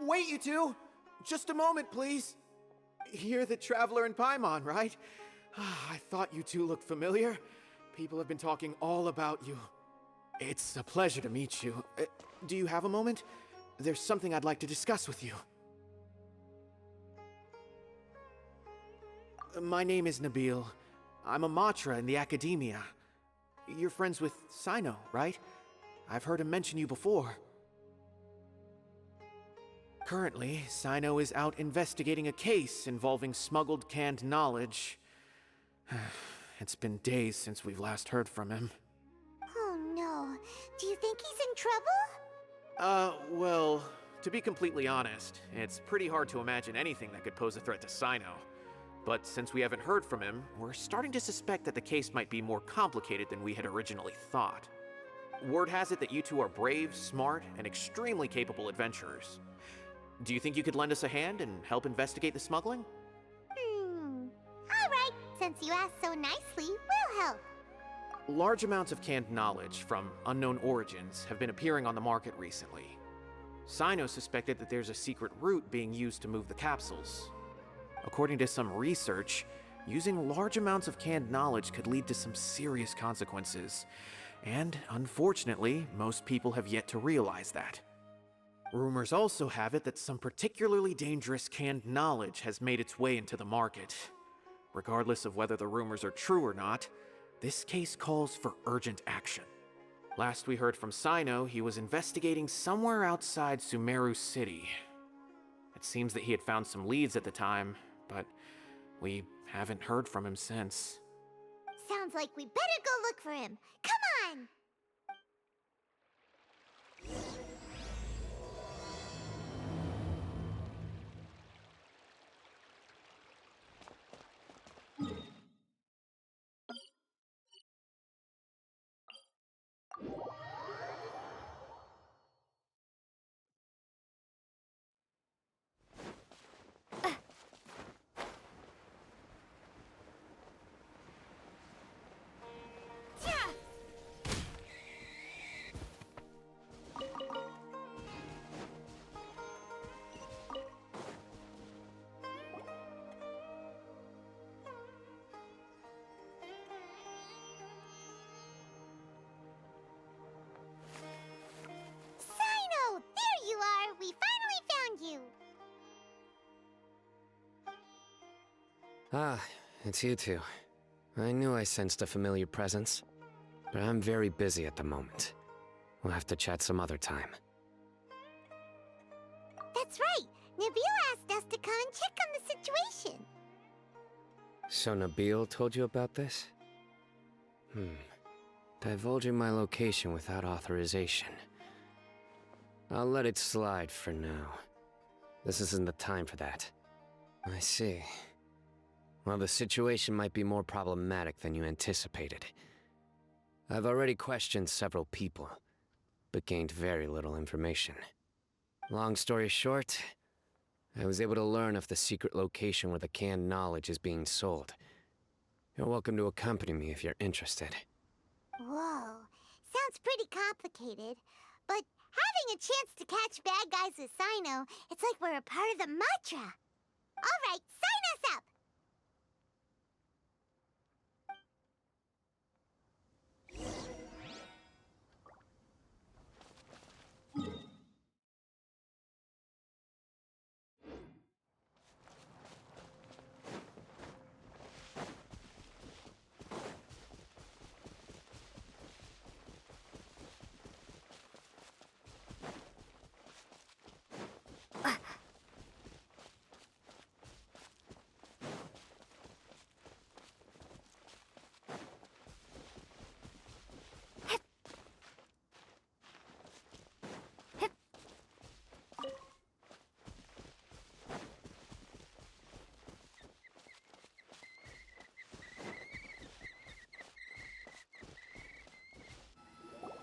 Wait, you two! Just a moment, please. You're the Traveler in Paimon, right? I thought you two looked familiar. People have been talking all about you. It's a pleasure to meet you. Do you have a moment? There's something I'd like to discuss with you. My name is Nabil. I'm a Matra in the Academia. You're friends with Cyno, right? I've heard him mention you before. Currently, Cyno is out investigating a case involving smuggled canned knowledge. It's been days since we've last heard from him. Oh no. Do you think he's in trouble? Well, to be completely honest, it's pretty hard to imagine anything that could pose a threat to Cyno. But since we haven't heard from him, we're starting to suspect that the case might be more complicated than we had originally thought. Word has it that you two are brave, smart, and extremely capable adventurers. Do you think you could lend us a hand and help investigate the smuggling? Alright, since you asked so nicely, we'll help. Large amounts of canned knowledge from unknown origins have been appearing on the market recently. Cyno suspected that there's a secret route being used to move the capsules. According to some research, using large amounts of canned knowledge could lead to some serious consequences. And unfortunately, most people have yet to realize that. Rumors also have it that some particularly dangerous canned knowledge has made its way into the market. Regardless of whether the rumors are true or not, this case calls for urgent action. Last we heard from Cyno, he was investigating somewhere outside Sumeru City. It seems that he had found some leads at the time, but we haven't heard from him since. Sounds like we better go look for him. Come on! Cyno! There you are! We finally found you! Ah, it's you two. I knew I sensed a familiar presence, but I'm very busy at the moment. We'll have to chat some other time. That's right! Nabil asked us to come and check on the situation. So Nabil told you about this? Divulging my location without authorization. I'll let it slide for now. This isn't the time for that. I see. Well, the situation might be more problematic than you anticipated. I've already questioned several people, but gained very little information. Long story short, I was able to learn of the secret location where the canned knowledge is being sold. You're welcome to accompany me if you're interested. Whoa, sounds pretty complicated. But having a chance to catch bad guys with Cyno, it's like we're a part of the Matra. Alright, sign us up!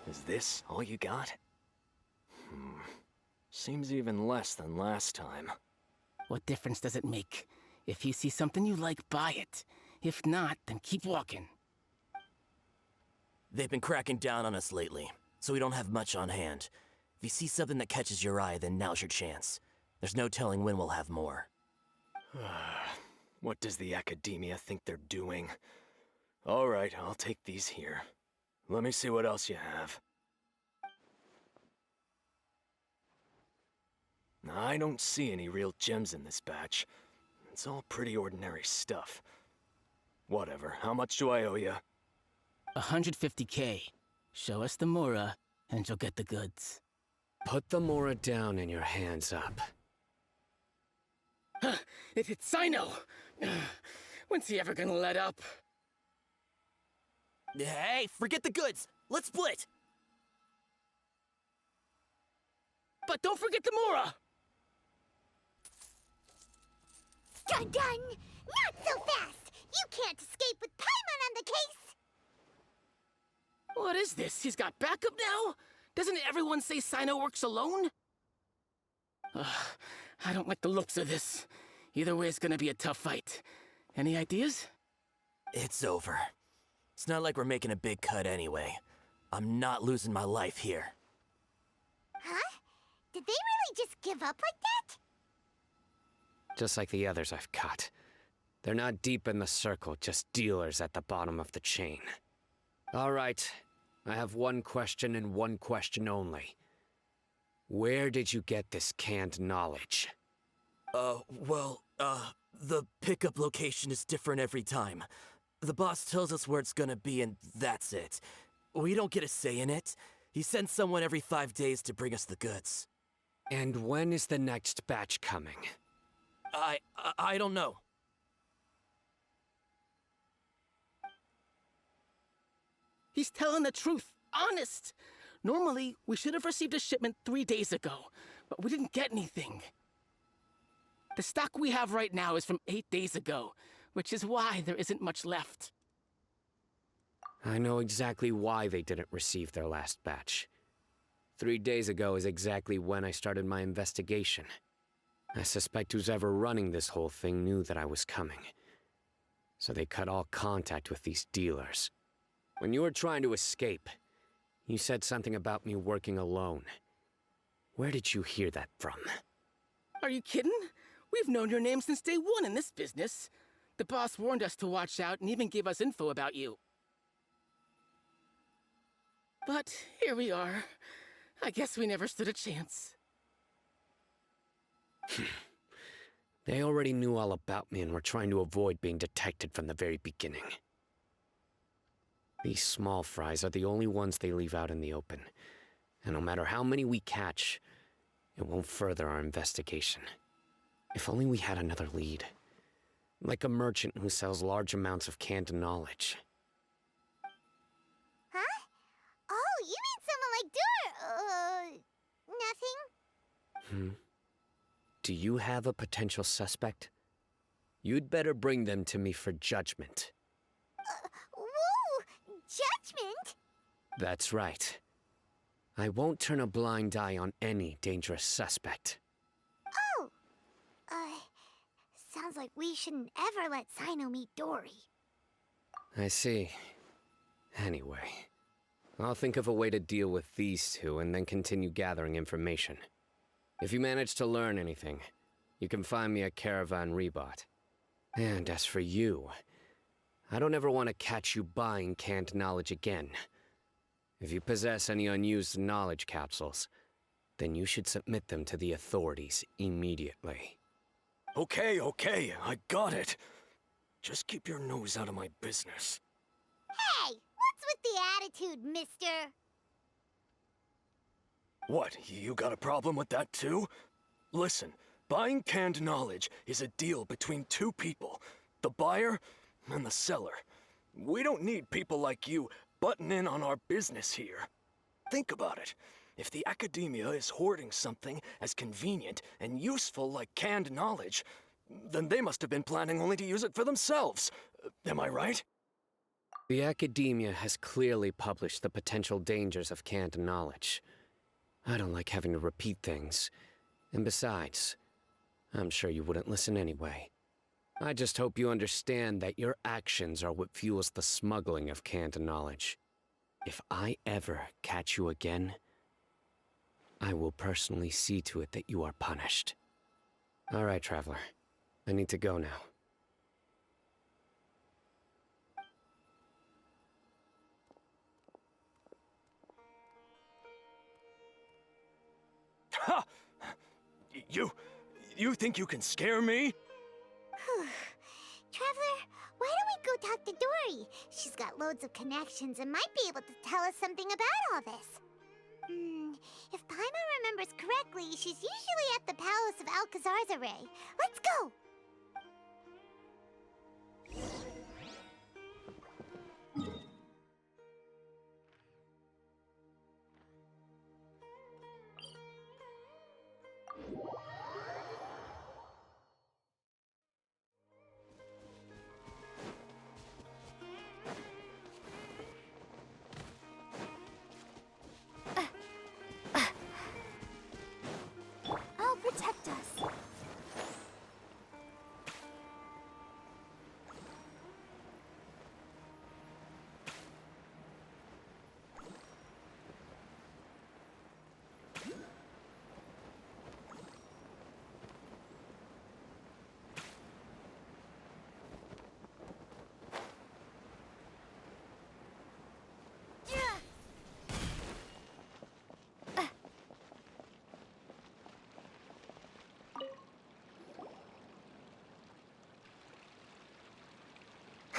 Is this all you got? Seems even less than last time. What difference does it make? If you see something you like, buy it. If not, then keep walking. They've been cracking down on us lately, so we don't have much on hand. If you see something that catches your eye, then now's your chance. There's no telling when we'll have more. What does the Academia think they're doing? Alright, I'll take these here. Let me see what else you have. I don't see any real gems in this batch. It's all pretty ordinary stuff. Whatever, how much do I owe you? 150K. Show us the Mora, and you'll get the goods. Put the Mora down and your hands up. It's Cyno! When's he ever gonna let up? Hey, forget the goods! Let's split! But don't forget the Mora! Dun dun! Not so fast! You can't escape with Paimon on the case! What is this? He's got backup now? Doesn't everyone say Cyno works alone? I don't like the looks of this. Either way, it's gonna be a tough fight. Any ideas? It's over. It's not like we're making a big cut anyway. I'm not losing my life here. Huh? Did they really just give up like that? Just like the others I've caught. They're not deep in the circle, just dealers at the bottom of the chain. All right, I have one question and one question only. Where did you get this canned knowledge? The pickup location is different every time. The boss tells us where it's gonna be and that's it. We don't get a say in it. He sends someone every 5 days to bring us the goods. And when is the next batch coming? I don't know. He's telling the truth. Honest. Normally, we should have received a shipment 3 days ago, but we didn't get anything. The stock we have right now is from 8 days ago, which is why there isn't much left. I know exactly why they didn't receive their last batch. 3 days ago is exactly when I started my investigation. I suspect who's ever running this whole thing knew that I was coming. So they cut all contact with these dealers. When you were trying to escape, you said something about me working alone. Where did you hear that from? Are you kidding? We've known your name since day one in this business. The boss warned us to watch out and even gave us info about you. But here we are. I guess we never stood a chance. They already knew all about me and were trying to avoid being detected from the very beginning. These small fries are the only ones they leave out in the open. And no matter how many we catch, it won't further our investigation. If only we had another lead. Like a merchant who sells large amounts of canned knowledge. Huh? Oh, you mean someone like nothing? Do you have a potential suspect? You'd better bring them to me for judgment. Whoa! Judgment? That's right. I won't turn a blind eye on any dangerous suspect. Oh! Sounds like we shouldn't ever let Cyno meet Dory. I see. Anyway, I'll think of a way to deal with these two and then continue gathering information. If you manage to learn anything, you can find me at Caravan Rebot. And as for you, I don't ever want to catch you buying canned knowledge again. If you possess any unused knowledge capsules, then you should submit them to the authorities immediately. Okay, I got it. Just keep your nose out of my business. Hey! What's with the attitude, mister? What, you got a problem with that too? Listen, buying canned knowledge is a deal between two people, the buyer and the seller. We don't need people like you butting in on our business here. Think about it. If the Academia is hoarding something as convenient and useful like canned knowledge, then they must have been planning only to use it for themselves. Am I right? The Academia has clearly published the potential dangers of canned knowledge. I don't like having to repeat things. And besides, I'm sure you wouldn't listen anyway. I just hope you understand that your actions are what fuels the smuggling of canned knowledge. If I ever catch you again, I will personally see to it that you are punished. All right, Traveler. I need to go now. Ha! You think you can scare me? Traveler, why don't we go talk to Dory? She's got loads of connections and might be able to tell us something about all this. If Paimon remembers correctly, she's usually at the Palace of Alcazar's Array. Let's go! I'll protect us.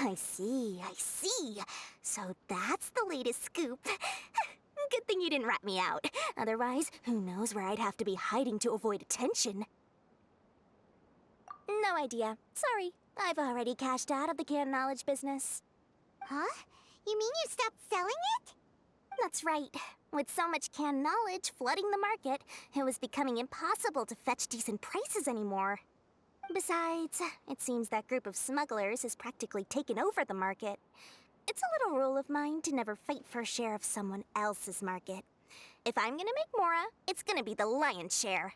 I see. So that's the latest scoop. Good thing you didn't rat me out. Otherwise, who knows where I'd have to be hiding to avoid attention. No idea. Sorry. I've already cashed out of the canned knowledge business. Huh? You mean you stopped selling it? That's right. With so much canned knowledge flooding the market, it was becoming impossible to fetch decent prices anymore. Besides, it seems that group of smugglers has practically taken over the market. It's a little rule of mine to never fight for a share of someone else's market. If I'm gonna make Mora, it's gonna be the lion's share.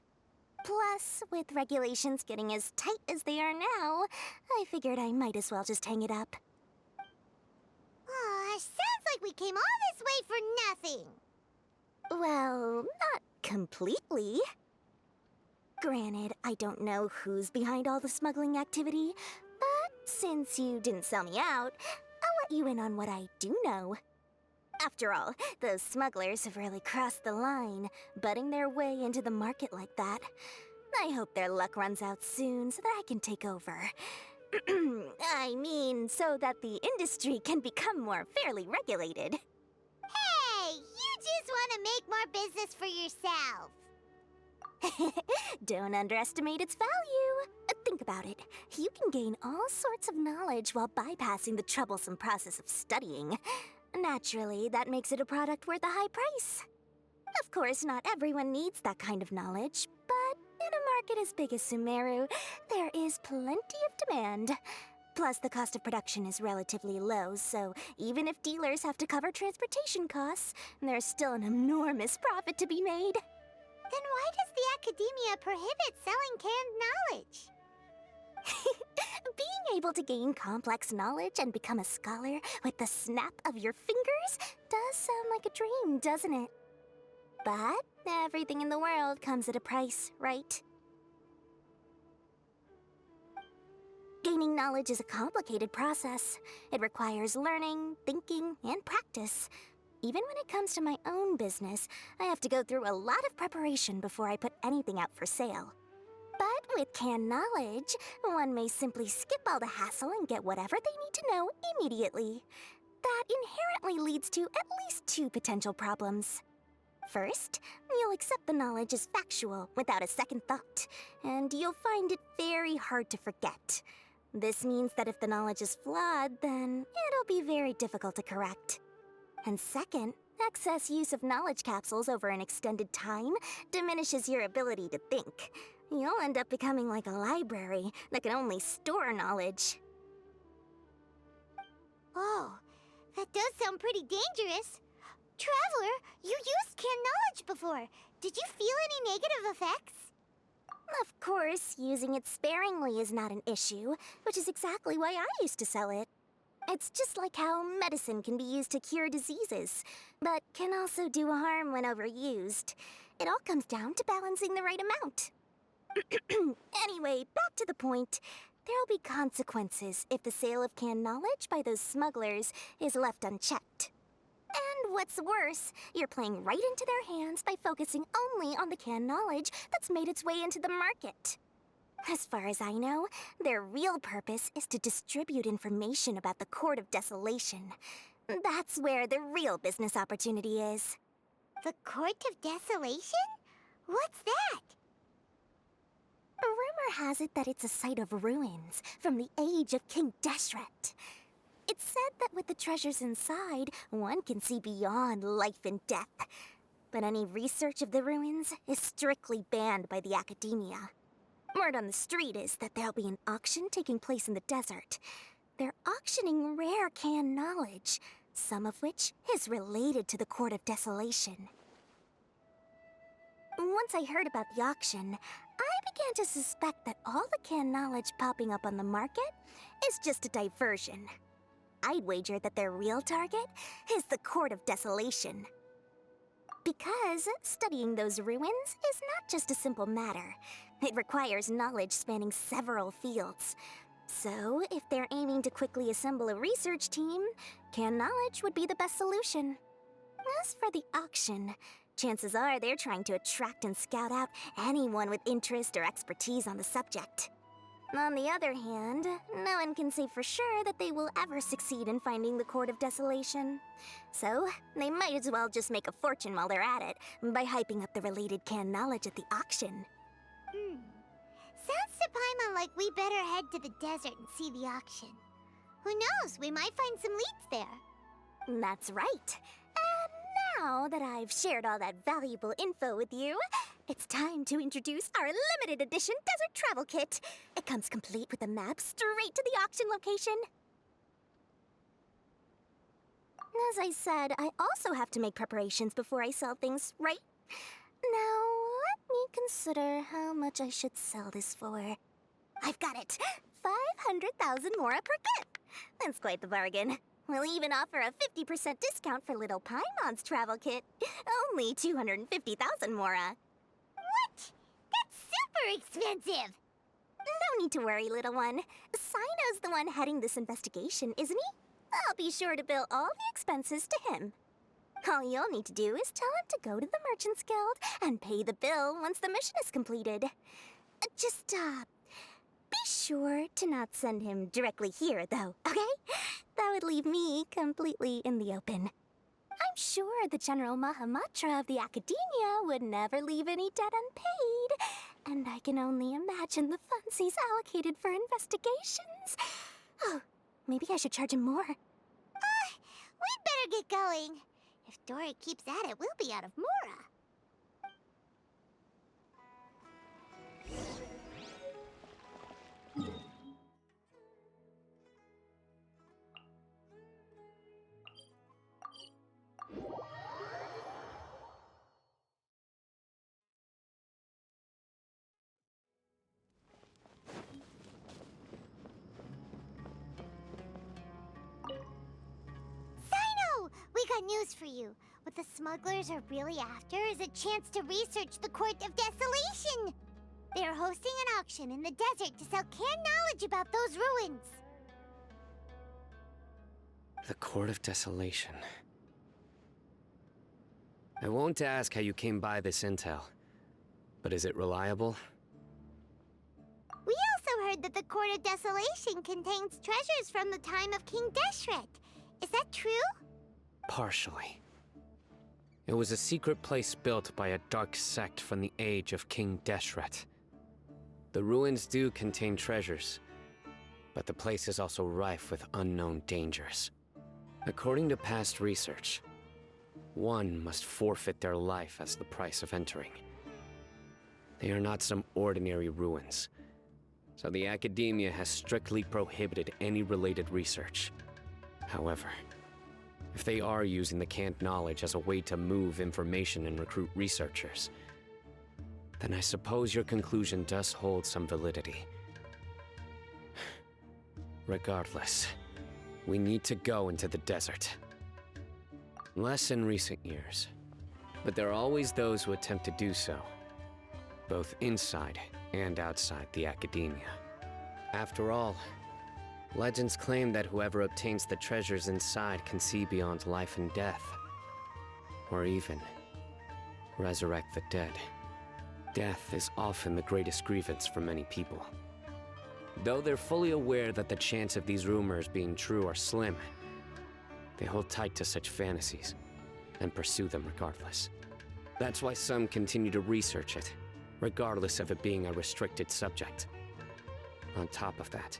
Plus, with regulations getting as tight as they are now, I figured I might as well just hang it up. Sounds like we came all this way for nothing. Well, not completely. Granted, I don't know who's behind all the smuggling activity, but since you didn't sell me out, I'll let you in on what I do know. After all, those smugglers have really crossed the line, butting their way into the market like that. I hope their luck runs out soon so that I can take over. I mean, so that the industry can become more fairly regulated. Hey, you just want to make more business for yourself. Don't underestimate its value. Think about it. You can gain all sorts of knowledge while bypassing the troublesome process of studying. Naturally, that makes it a product worth a high price. Of course, not everyone needs that kind of knowledge, but in a market as big as Sumeru, there is plenty of demand. Plus, the cost of production is relatively low, so even if dealers have to cover transportation costs, there's still an enormous profit to be made. Then why does the Academia prohibit selling canned knowledge? Being able to gain complex knowledge and become a scholar with the snap of your fingers does sound like a dream, doesn't it? But everything in the world comes at a price, right? Gaining knowledge is a complicated process. It requires learning, thinking, and practice. Even when it comes to my own business, I have to go through a lot of preparation before I put anything out for sale. But with canned knowledge, one may simply skip all the hassle and get whatever they need to know immediately. That inherently leads to at least two potential problems. First, you'll accept the knowledge as factual without a second thought, and you'll find it very hard to forget. This means that if the knowledge is flawed, then it'll be very difficult to correct. And second, excess use of knowledge capsules over an extended time diminishes your ability to think. You'll end up becoming like a library that can only store knowledge. Oh, that does sound pretty dangerous. Traveler, you used canned knowledge before. Did you feel any negative effects? Of course, using it sparingly is not an issue, which is exactly why I used to sell it. It's just like how medicine can be used to cure diseases, but can also do harm when overused. It all comes down to balancing the right amount. Anyway, back to the point. There'll be consequences if the sale of canned knowledge by those smugglers is left unchecked. And what's worse, you're playing right into their hands by focusing only on the canned knowledge that's made its way into the market. As far as I know, their real purpose is to distribute information about the Court of Desolation. That's where the real business opportunity is. The Court of Desolation? What's that? A rumor has it that it's a site of ruins from the age of King Deshret. It's said that with the treasures inside, one can see beyond life and death. But any research of the ruins is strictly banned by the academia. Word on the street is that there'll be an auction taking place in the desert. They're auctioning rare canned knowledge, some of which is related to the Court of Desolation. Once I heard about the auction, I began to suspect that all the canned knowledge popping up on the market is just a diversion. I'd wager that their real target is the Court of Desolation. Because studying those ruins is not just a simple matter. It requires knowledge spanning several fields. So, if they're aiming to quickly assemble a research team, canned knowledge would be the best solution. As for the auction, chances are they're trying to attract and scout out anyone with interest or expertise on the subject. On the other hand, no one can say for sure that they will ever succeed in finding the Court of Desolation. So, they might as well just make a fortune while they're at it by hyping up the related canned knowledge at the auction. Sounds to Paimon like we better head to the desert and see the auction. Who knows, we might find some leads there. That's right. And now that I've shared all that valuable info with you, it's time to introduce our limited edition desert travel kit. It comes complete with a map straight to the auction location. As I said, I also have to make preparations before I sell things, right? Now, let me consider how much I should sell this for. I've got it! 500,000 mora per kit! That's quite the bargain. We'll even offer a 50% discount for little Paimon's travel kit. Only 250,000 mora. What? That's super expensive! No need to worry, little one. Cyno's the one heading this investigation, isn't he? I'll be sure to bill all the expenses to him. All you'll need to do is tell him to go to the Merchants Guild and pay the bill once the mission is completed. Just, be sure to not send him directly here, though, okay? That would leave me completely in the open. I'm sure the General Mahamatra of the Academia would never leave any debt unpaid, and I can only imagine the funds he's allocated for investigations. Oh, maybe I should charge him more. We'd better get going. If Dory keeps at it, we'll be out of mora. Cyno! We got news for you. What the smugglers are really after is a chance to research the Court of Desolation. They are hosting an auction in the desert to sell canned knowledge about those ruins. The Court of Desolation. I won't ask how you came by this intel, but is it reliable? We also heard that the Court of Desolation contains treasures from the time of King Deshret. Is that true? Partially. It was a secret place built by a dark sect from the age of King Deshret. The ruins do contain treasures, but the place is also rife with unknown dangers. According to past research, one must forfeit their life as the price of entering. They are not some ordinary ruins, so the Academia has strictly prohibited any related research. However, if they are using the canned knowledge as a way to move information and recruit researchers, then I suppose your conclusion does hold some validity. Regardless, we need to go into the desert. Less in recent years, but there are always those who attempt to do so, both inside and outside the academia. After all, legends claim that whoever obtains the treasures inside can see beyond life and death, or even resurrect the dead. Death is often the greatest grievance for many people. Though they're fully aware that the chance of these rumors being true are slim, they hold tight to such fantasies and pursue them regardless. That's why some continue to research it, regardless of it being a restricted subject. On top of that,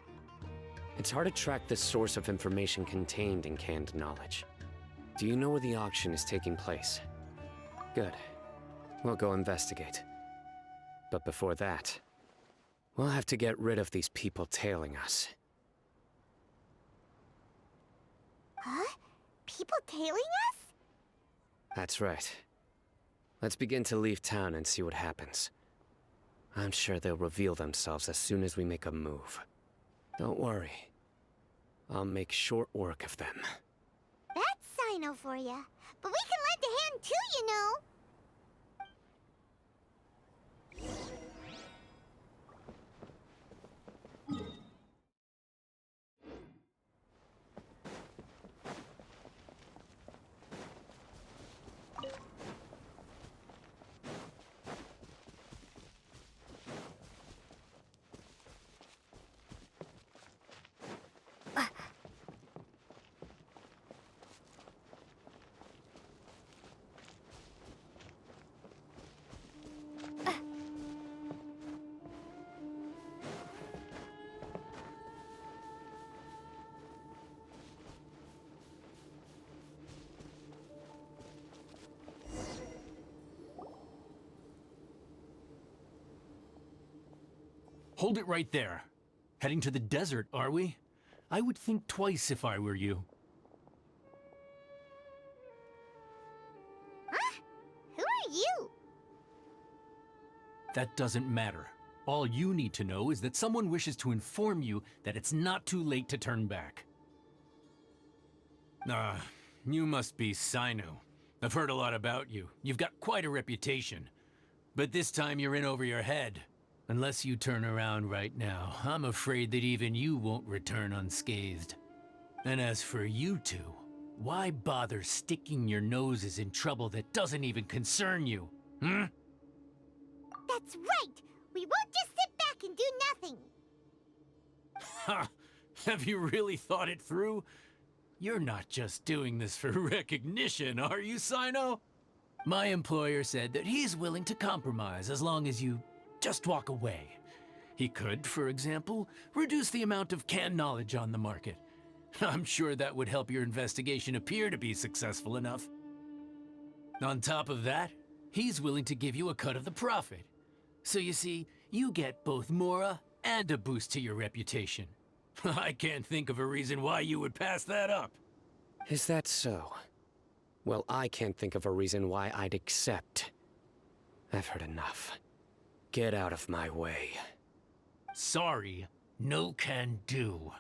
it's hard to track the source of information contained in canned knowledge. Do you know where the auction is taking place? Good. We'll go investigate. But before that, we'll have to get rid of these people tailing us. Huh? People tailing us? That's right. Let's begin to leave town and see what happens. I'm sure they'll reveal themselves as soon as we make a move. Don't worry. I'll make short work of them. That's Cyno for ya. But we can lend a hand too, you know. Hold it right there. Heading to the desert, are we? I would think twice if I were you. Huh? Who are you? That doesn't matter. All you need to know is that someone wishes to inform you that it's not too late to turn back. You must be Cyno. I've heard a lot about you. You've got quite a reputation. But this time you're in over your head. Unless you turn around right now, I'm afraid that even you won't return unscathed. And as for you two, why bother sticking your noses in trouble that doesn't even concern you? That's right! We won't just sit back and do nothing! Ha! Have you really thought it through? You're not just doing this for recognition, are you, Cyno? My employer said that he's willing to compromise as long as you just walk away. He could, for example, reduce the amount of canned knowledge on the market. I'm sure that would help your investigation appear to be successful enough. On top of that, he's willing to give you a cut of the profit. So you see, you get both Mora and a boost to your reputation. I can't think of a reason why you would pass that up. Is that so? Well, I can't think of a reason why I'd accept. I've heard enough. Get out of my way. Sorry, no can do.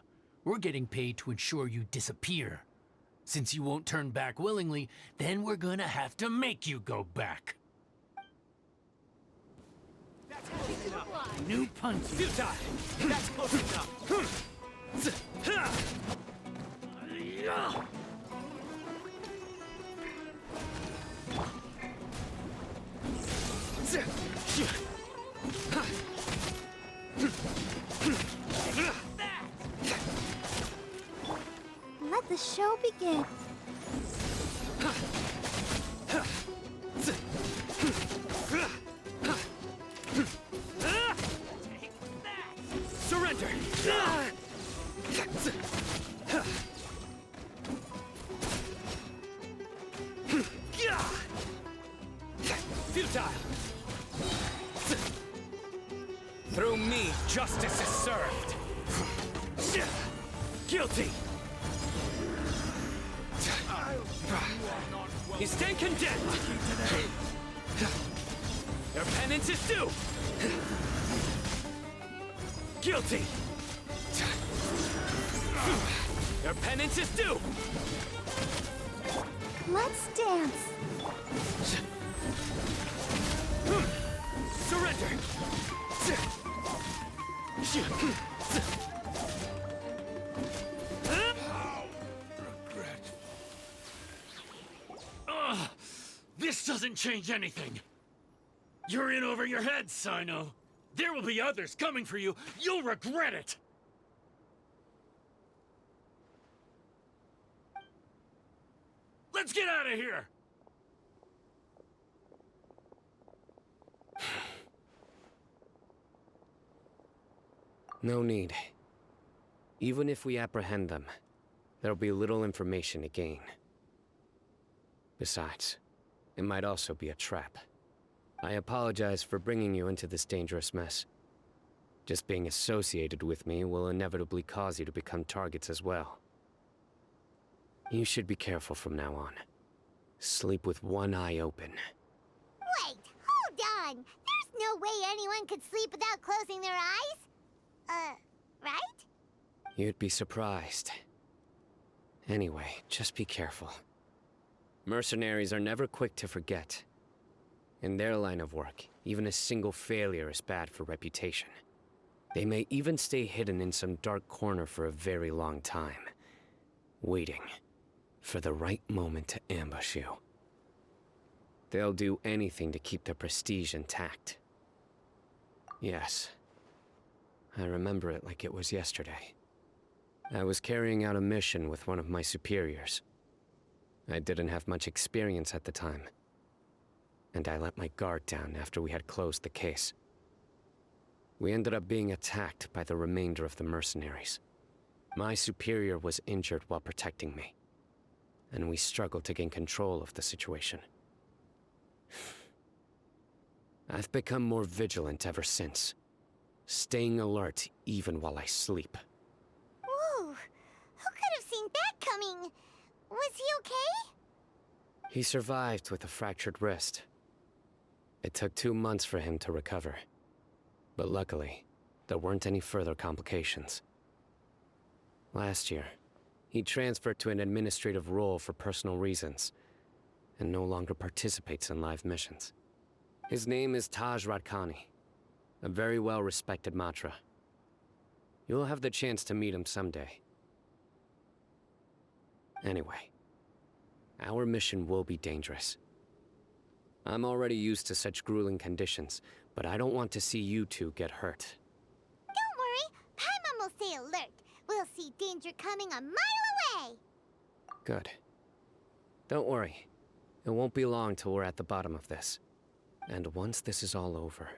We're getting paid to ensure you disappear. Since you won't turn back willingly, then we're gonna have to make you go back. That's close enough. New punch. Futile. That's close enough. Let the show begin. Surrender. Futile. Through me, justice is served. Guilty. You stand condemned. Your penance is due. Guilty. Your penance is due. Let's dance. Surrender. Regret. Ugh! This doesn't change anything! You're in over your head, Cyno! There will be others coming for you! You'll regret it! Let's get out of here! No need. Even if we apprehend them, there'll be little information to gain. Besides, it might also be a trap. I apologize for bringing you into this dangerous mess. Just being associated with me will inevitably cause you to become targets as well. You should be careful from now on. Sleep with one eye open. Wait, hold on! There's no way anyone could sleep without closing their eyes? Right? You'd be surprised. Anyway, just be careful. Mercenaries are never quick to forget. In their line of work, even a single failure is bad for reputation. They may even stay hidden in some dark corner for a very long time, waiting for the right moment to ambush you. They'll do anything to keep their prestige intact. Yes, I remember it like it was yesterday. I was carrying out a mission with one of my superiors. I didn't have much experience at the time, and I let my guard down after we had closed the case. We ended up being attacked by the remainder of the mercenaries. My superior was injured while protecting me, and we struggled to gain control of the situation. I've become more vigilant ever since, staying alert even while I sleep. Whoa! Who could have seen that coming? Was he okay? He survived with a fractured wrist. It took 2 months for him to recover. But luckily, there weren't any further complications. Last year, he transferred to an administrative role for personal reasons, and no longer participates in live missions. His name is Taj Radkani, a very well-respected Matra. You'll have the chance to meet him someday. Anyway, our mission will be dangerous. I'm already used to such grueling conditions, but I don't want to see you two get hurt. Don't worry, Paimon will stay alert. We'll see danger coming a mile away. Good. Don't worry. It won't be long till we're at the bottom of this. And once this is all over,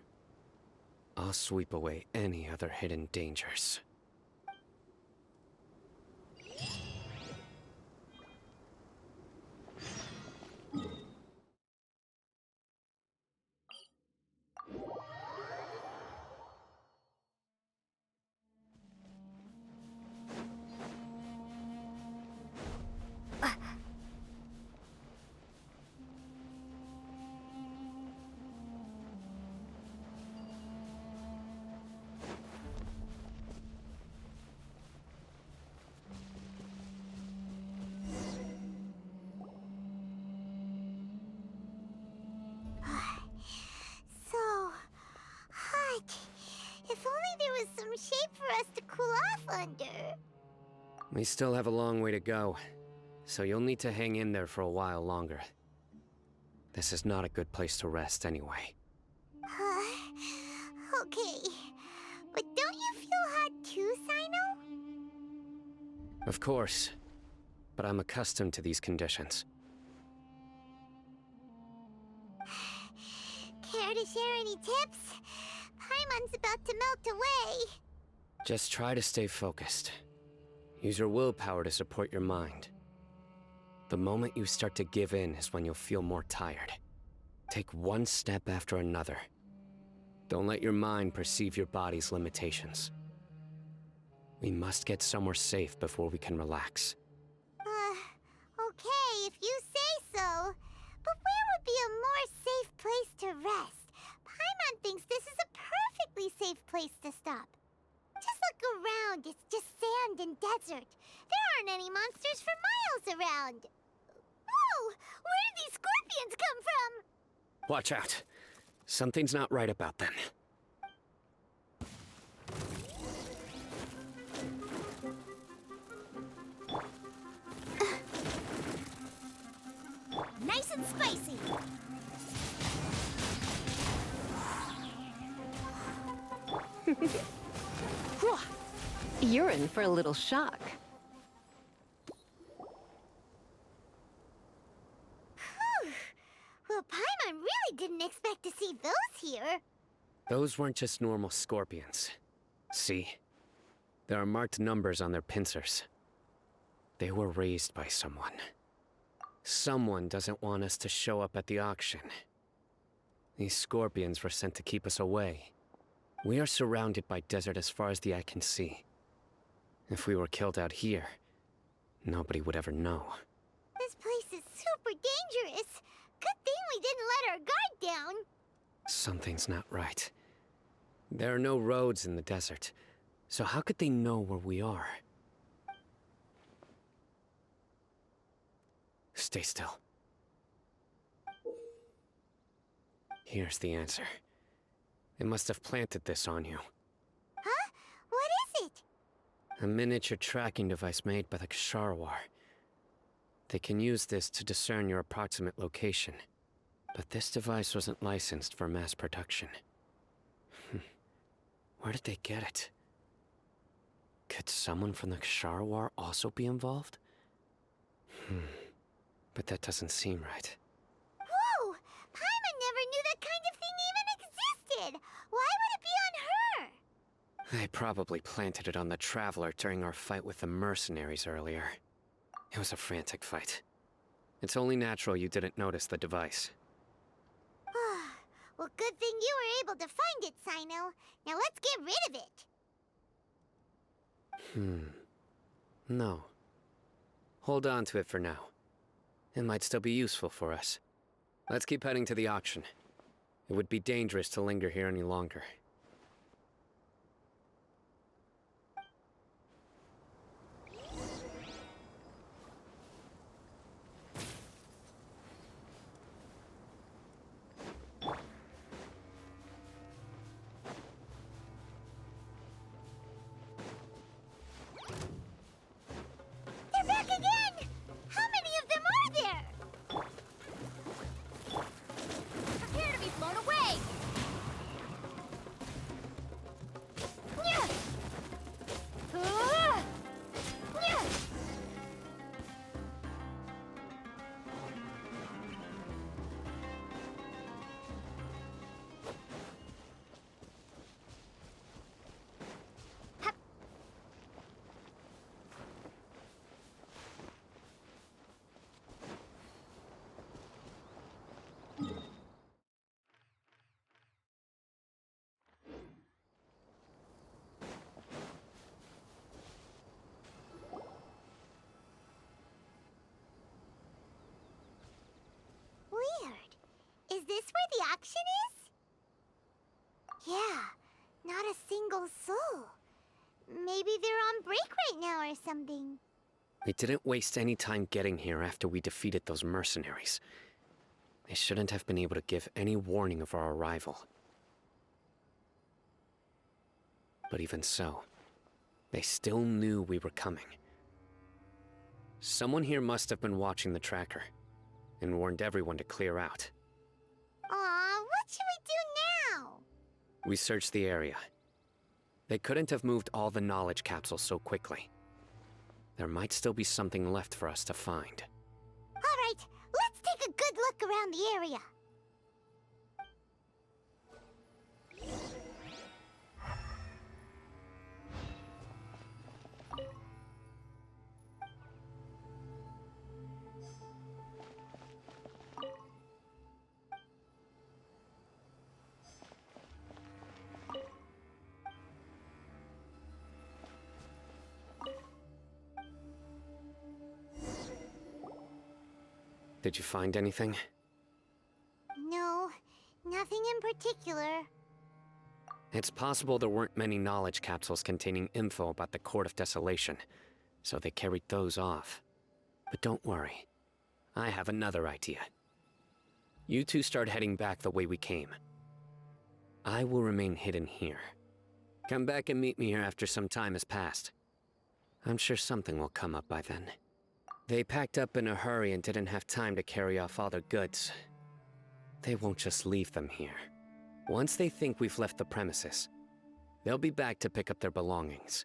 I'll sweep away any other hidden dangers. So hot. If only there was some shade for us to cool off under. We still have a long way to go, so you'll need to hang in there for a while longer. This is not a good place to rest anyway. Okay. But don't you feel hot too, Cyno? Of course, but I'm accustomed to these conditions. Care to share any tips? Paimon's about to melt away. Just try to stay focused. Use your willpower to support your mind. The moment you start to give in is when you'll feel more tired. Take one step after another. Don't let your mind perceive your body's limitations. We must get somewhere safe before we can relax. Okay, if you say so. But where would be a more safe place to rest? Paimon thinks this is a perfectly safe place to stop. Just look around, it's just sand and desert. There aren't any monsters for miles around. Whoa! Where did these scorpions come from? Watch out. Something's not right about them. Nice and spicy. You're in for a little shock. Well, Paimon really didn't expect to see those here. Those weren't just normal scorpions. See? There are marked numbers on their pincers. They were raised by someone. Someone doesn't want us to show up at the auction. These scorpions were sent to keep us away. We are surrounded by desert as far as the eye can see. If we were killed out here, nobody would ever know. This place is super dangerous. Good thing we didn't let our guard down. Something's not right. There are no roads in the desert, so how could they know where we are? Stay still. Here's the answer. They must have planted this on you. Huh? What is it? A miniature tracking device made by the Ksharawar. They can use this to discern your approximate location. But this device wasn't licensed for mass production. Where did they get it? Could someone from the Ksharawar also be involved? But that doesn't seem right. Whoa! Paimon never knew that kind of thing even existed! Why would it be on her? They probably planted it on the Traveler during our fight with the mercenaries earlier. It was a frantic fight. It's only natural you didn't notice the device. Well, good thing you were able to find it, Cyno. Now let's get rid of it. No. Hold on to it for now. It might still be useful for us. Let's keep heading to the auction. It would be dangerous to linger here any longer. They're back again! How many of them are there? Prepare to be blown away. Nyah! Nyah! Weird. Is this where the auction is? Yeah, not a single soul. Maybe they're on break right now or something. We didn't waste any time getting here after we defeated those mercenaries. They shouldn't have been able to give any warning of our arrival. But even so, they still knew we were coming. Someone here must have been watching the tracker, and warned everyone to clear out. Aw, what should we do now? We searched the area. They couldn't have moved all the knowledge capsules so quickly. There might still be something left for us to find. All right, let's take a good look around the area. Did you find anything? No, nothing in particular. It's possible there weren't many knowledge capsules containing info about the Court of Desolation, so they carried those off. But don't worry. I have another idea. You two start heading back the way we came. I will remain hidden here. Come back and meet me here after some time has passed. I'm sure something will come up by then. They packed up in a hurry and didn't have time to carry off all their goods. They won't just leave them here. Once they think we've left the premises, they'll be back to pick up their belongings.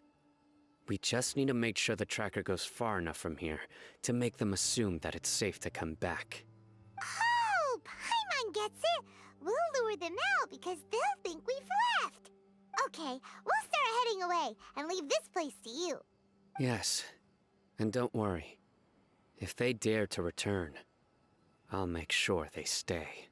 We just need to make sure the tracker goes far enough from here to make them assume that it's safe to come back. Oh, Paimon gets it. We'll lure them out because they'll think we've left. Okay, we'll start heading away and leave this place to you. Yes, and don't worry. If they dare to return, I'll make sure they stay.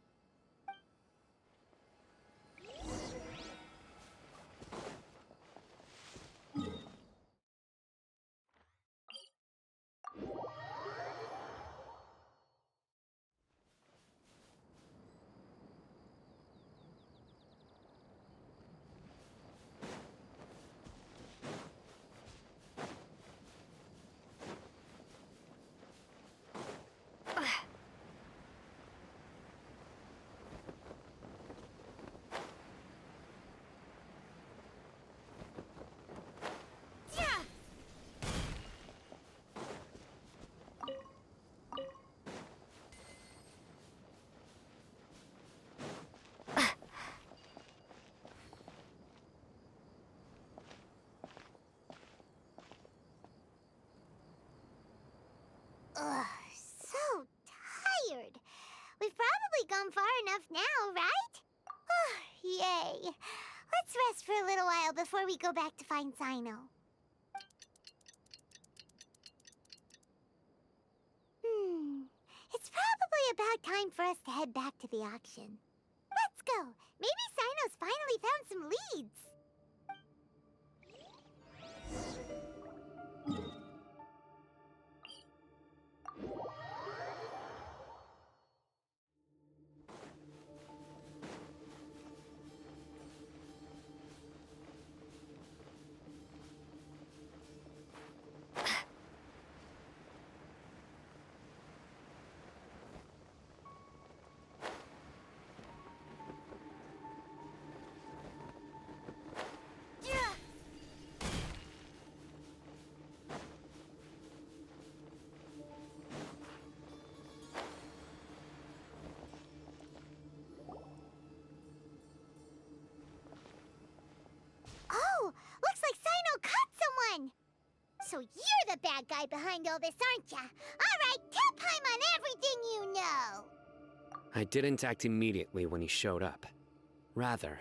Ugh, so tired. We've probably gone far enough now, right? Yay. Let's rest for a little while before we go back to find Cyno. It's probably about time for us to head back to the auction. Let's go. Maybe Cyno's finally found some leads. Oh, looks like Cyno caught someone! So you're the bad guy behind all this, aren't ya? Alright, tell Paimon everything you know! I didn't act immediately when he showed up. Rather,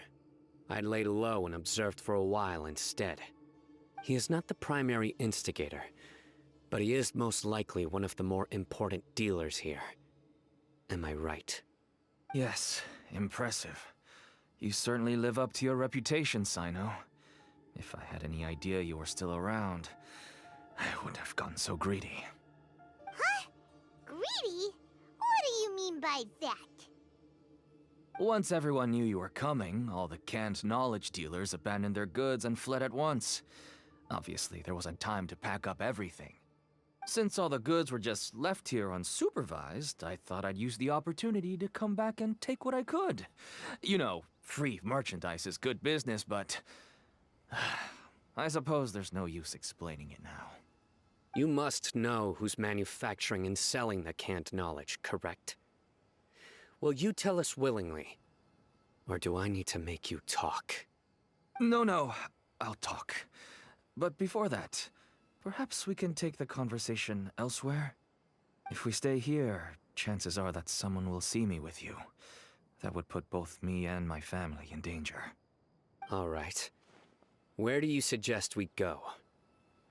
I laid low and observed for a while instead. He is not the primary instigator, but he is most likely one of the more important dealers here. Am I right? Yes, impressive. You certainly live up to your reputation, Cyno. If I had any idea you were still around, I wouldn't have gotten so greedy. Huh? Greedy? What do you mean by that? Once everyone knew you were coming, all the canned knowledge dealers abandoned their goods and fled at once. Obviously, there wasn't time to pack up everything. Since all the goods were just left here unsupervised, I thought I'd use the opportunity to come back and take what I could. You know, free merchandise is good business, but I suppose there's no use explaining it now. You must know who's manufacturing and selling the canned knowledge, correct? Will you tell us willingly? Or do I need to make you talk? No, I'll talk. But before that, perhaps we can take the conversation elsewhere? If we stay here, chances are that someone will see me with you. That would put both me and my family in danger. All right. Where do you suggest we go?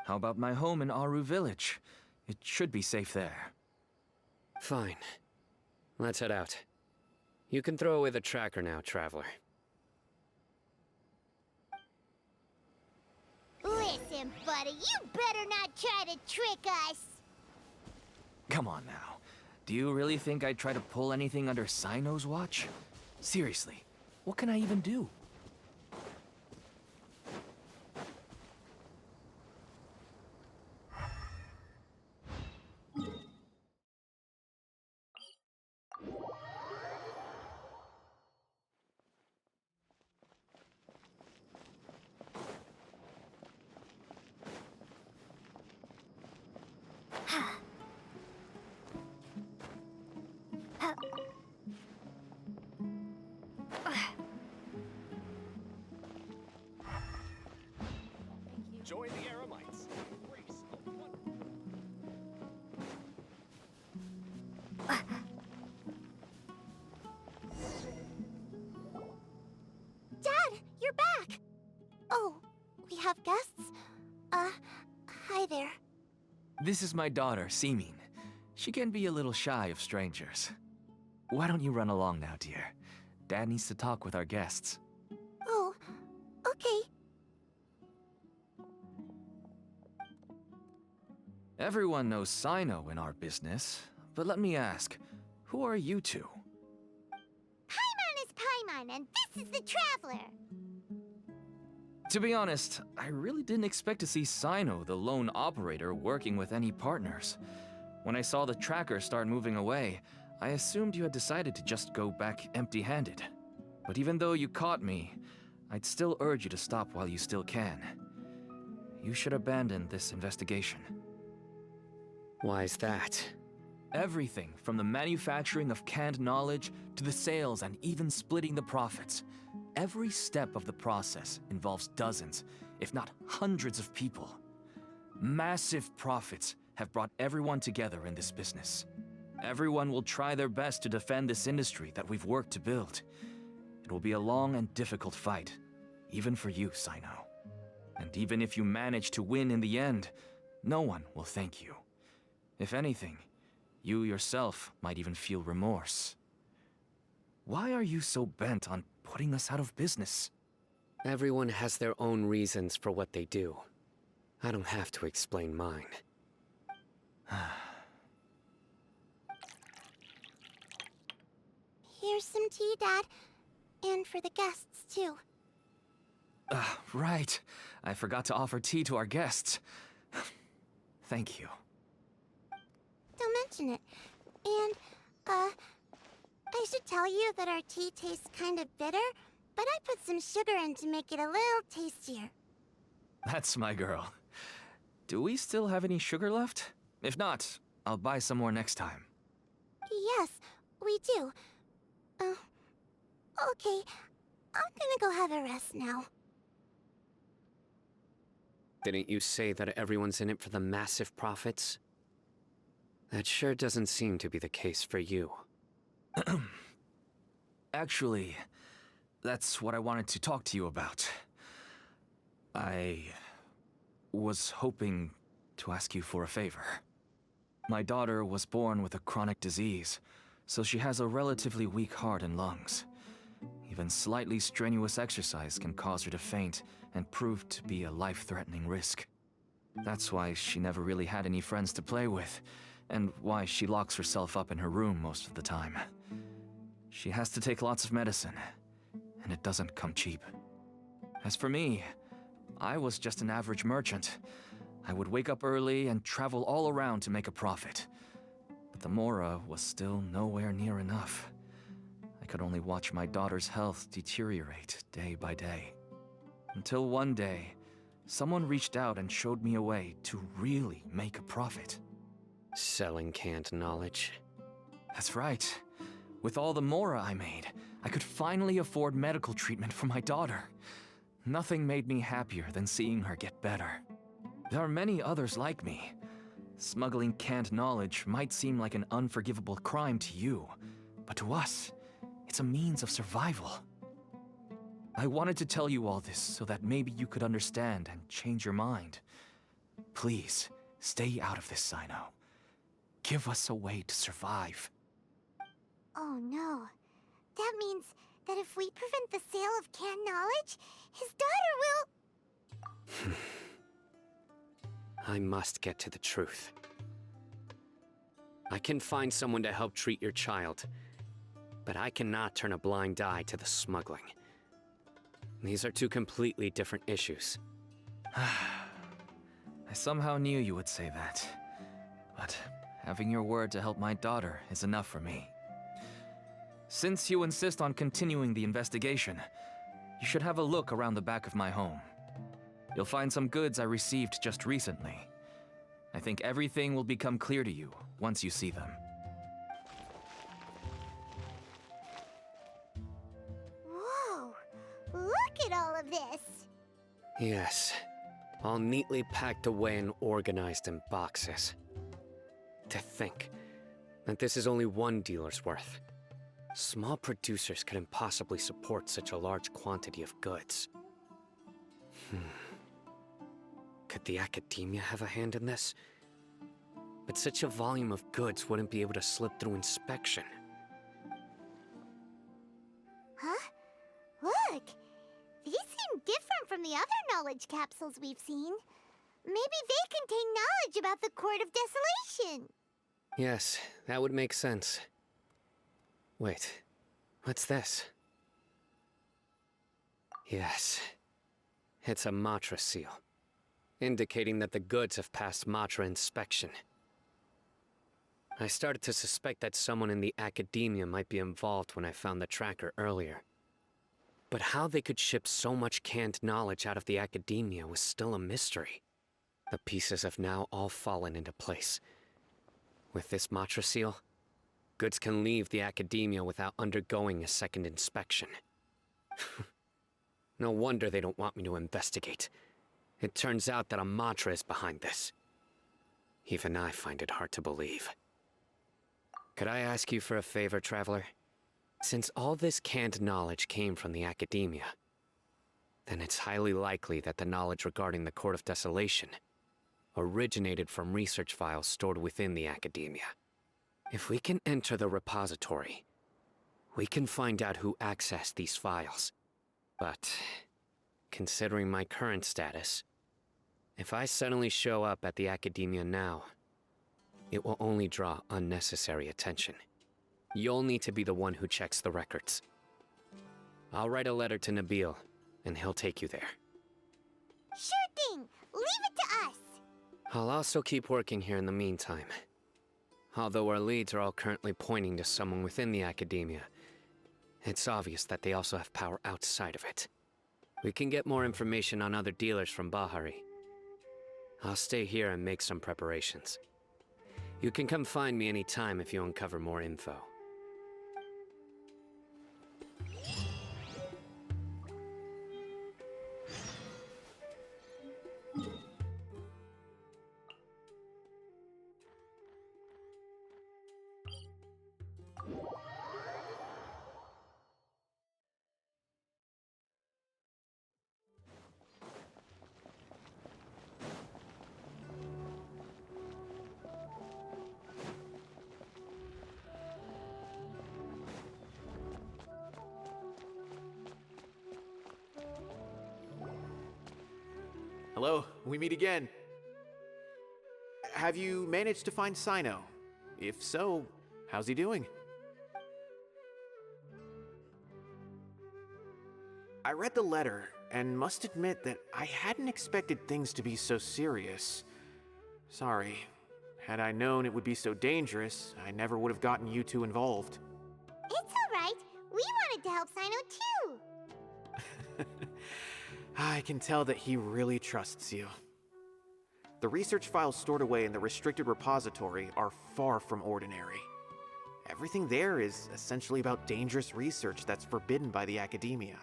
How about my home in Aru Village? It should be safe there. Fine. Let's head out. You can throw away the tracker now, traveler. Listen, buddy, you better not try to trick us! Come on now. Do you really think I'd try to pull anything under Cyno's watch? Seriously, what can I even do? Join the Eremites. Race of one. Dad, you're back! Oh, we have guests? Hi there. This is my daughter, Seeming. She can be a little shy of strangers. Why don't you run along now, dear? Dad needs to talk with our guests. Oh, okay. Everyone knows Cyno in our business, but let me ask, who are you two? Paimon is Paimon, and this is the Traveler. To be honest, I really didn't expect to see Cyno, the lone operator, working with any partners. When I saw the tracker start moving away, I assumed you had decided to just go back empty-handed. But even though you caught me, I'd still urge you to stop while you still can. You should abandon this investigation. Why is that? Everything from the manufacturing of canned knowledge to the sales and even splitting the profits. Every step of the process involves dozens, if not hundreds of people. Massive profits have brought everyone together in this business. Everyone will try their best to defend this industry that we've worked to build. It will be a long and difficult fight, even for you, Cyno. And even if you manage to win in the end, no one will thank you. If anything, you yourself might even feel remorse. Why are you so bent on putting us out of business? Everyone has their own reasons for what they do. I don't have to explain mine. Here's some tea, Dad. And for the guests, too. Right. I forgot to offer tea to our guests. Thank you. Don't mention it. And, I should tell you that our tea tastes kind of bitter, but I put some sugar in to make it a little tastier. That's my girl. Do we still have any sugar left? If not, I'll buy some more next time. Yes, we do. Okay. I'm gonna go have a rest now. Didn't you say that everyone's in it for the massive profits? That sure doesn't seem to be the case for you. Actually, that's what I wanted to talk to you about. I was hoping to ask you for a favor. My daughter was born with a chronic disease, so she has a relatively weak heart and lungs. Even slightly strenuous exercise can cause her to faint and prove to be a life-threatening risk. That's why she never really had any friends to play with, and why she locks herself up in her room most of the time. She has to take lots of medicine, and it doesn't come cheap. As for me, I was just an average merchant. I would wake up early and travel all around to make a profit. But the Mora was still nowhere near enough. I could only watch my daughter's health deteriorate day by day. Until one day, someone reached out and showed me a way to really make a profit. Selling canned knowledge. That's right. With all the Mora I made, I could finally afford medical treatment for my daughter. Nothing made me happier than seeing her get better. There are many others like me. Smuggling canned knowledge might seem like an unforgivable crime to you, but to us, it's a means of survival. I wanted to tell you all this so that maybe you could understand and change your mind. Please, stay out of this, Cyno. Give us a way to survive. Oh no. That means that if we prevent the sale of canned knowledge, his daughter will... I must get to the truth. I can find someone to help treat your child, but I cannot turn a blind eye to the smuggling. These are two completely different issues. I somehow knew you would say that. But having your word to help my daughter is enough for me. Since you insist on continuing the investigation, you should have a look around the back of my home. You'll find some goods I received just recently. I I think everything will become clear to you once you see them. Whoa! Look at all of this! Yes, all neatly packed away and organized in boxes. To think that this is only one dealer's worth. Small producers couldn't possibly support such a large quantity of goods. Could the academia have a hand in this? But such a volume of goods wouldn't be able to slip through inspection. Huh? Look! These seem different from the other knowledge capsules we've seen. Maybe they contain knowledge about the Court of Desolation. Yes, that would make sense. Wait, what's this? Yes, it's a Matra seal, indicating that the goods have passed Matra inspection. I started to suspect that someone in the academia might be involved when I found the tracker earlier. But how they could ship so much canned knowledge out of the academia was still a mystery. The pieces have now all fallen into place. With this Matra seal, goods can leave the academia without undergoing a second inspection. No wonder they don't want me to investigate. It turns out that a Matra is behind this. Even I find it hard to believe. Could I ask you for a favor, Traveler? Since all this canned knowledge came from the academia, then it's highly likely that the knowledge regarding the Court of Desolation originated from research files stored within the academia. If we can enter the repository, we can find out who accessed these files. But, considering my current status, if I suddenly show up at the academia now, it will only draw unnecessary attention. You'll need to be the one who checks the records. I'll write a letter to Nabil, and he'll take you there. Sure thing! Leave it to us! I'll also keep working here in the meantime. Although our leads are all currently pointing to someone within the academia, it's obvious that they also have power outside of it. We can get more information on other dealers from Bahari. I'll stay here and make some preparations. You can come find me anytime if you uncover more info. Hello, we meet again. Have you managed to find Cyno? If so, how's he doing? I read the letter, and must admit that I hadn't expected things to be so serious. Sorry. Had I known it would be so dangerous, I never would have gotten you two involved. It's alright. We wanted to help Cyno too. I can tell that he really trusts you. The research files stored away in the restricted repository are far from ordinary. Everything there is essentially about dangerous research that's forbidden by the academia.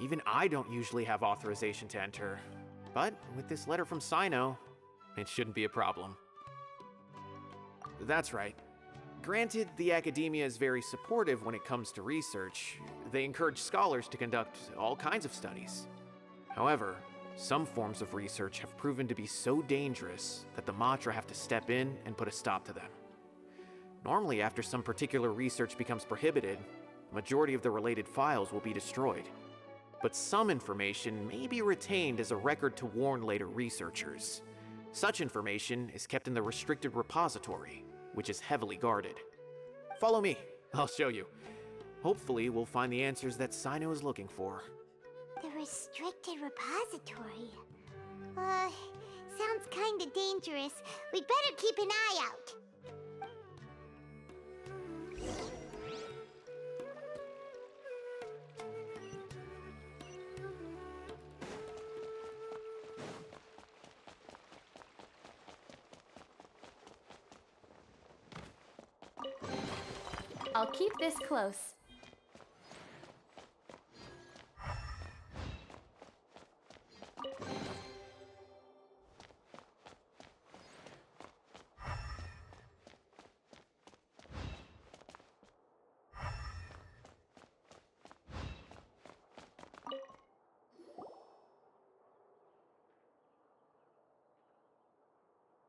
Even I don't usually have authorization to enter, but with this letter from Cyno, it shouldn't be a problem. That's right. Granted, the academia is very supportive when it comes to research. They encourage scholars to conduct all kinds of studies. However, some forms of research have proven to be so dangerous that the Matra have to step in and put a stop to them. Normally, after some particular research becomes prohibited, the majority of the related files will be destroyed. But some information may be retained as a record to warn later researchers. Such information is kept in the restricted repository, which is heavily guarded. Follow me, I'll show you. Hopefully, we'll find the answers that Cyno is looking for. The restricted repository. Sounds kinda dangerous. We'd better keep an eye out. I'll keep this close.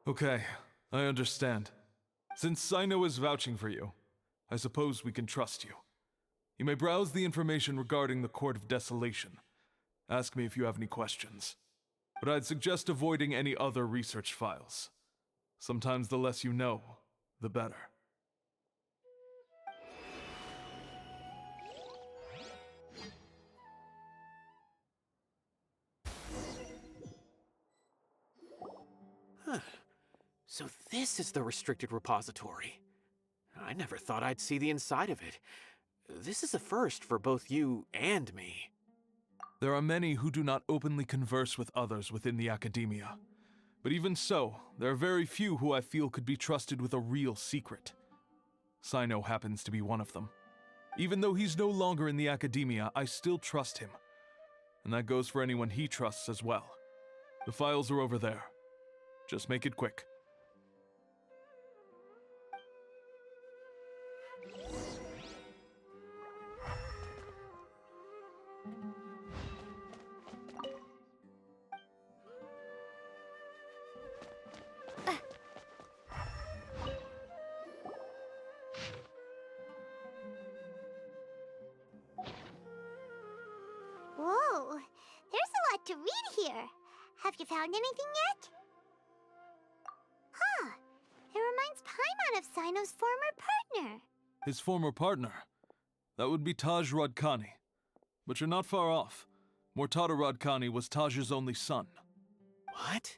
Okay, I understand. Since Cyno is vouching for you, I suppose we can trust you. You may browse the information regarding the Court of Desolation. Ask me if you have any questions. But I'd suggest avoiding any other research files. Sometimes the less you know, the better. Huh. So this is the restricted repository. I never thought I'd see the inside of it. This is a first for both you and me. There are many who do not openly converse with others within the academia. But even so, there are very few who I feel could be trusted with a real secret. Cyno happens to be one of them. Even though he's no longer in the academia, I still trust him. And that goes for anyone he trusts as well. The files are over there. Just make it quick. Whoa, there's a lot to read here. Have you found anything yet? Huh, it reminds Paimon of Cyno's former partner. His former partner? That would be Taj Rodkani. But you're not far off. Mortada Rodkani was Taj's only son. What?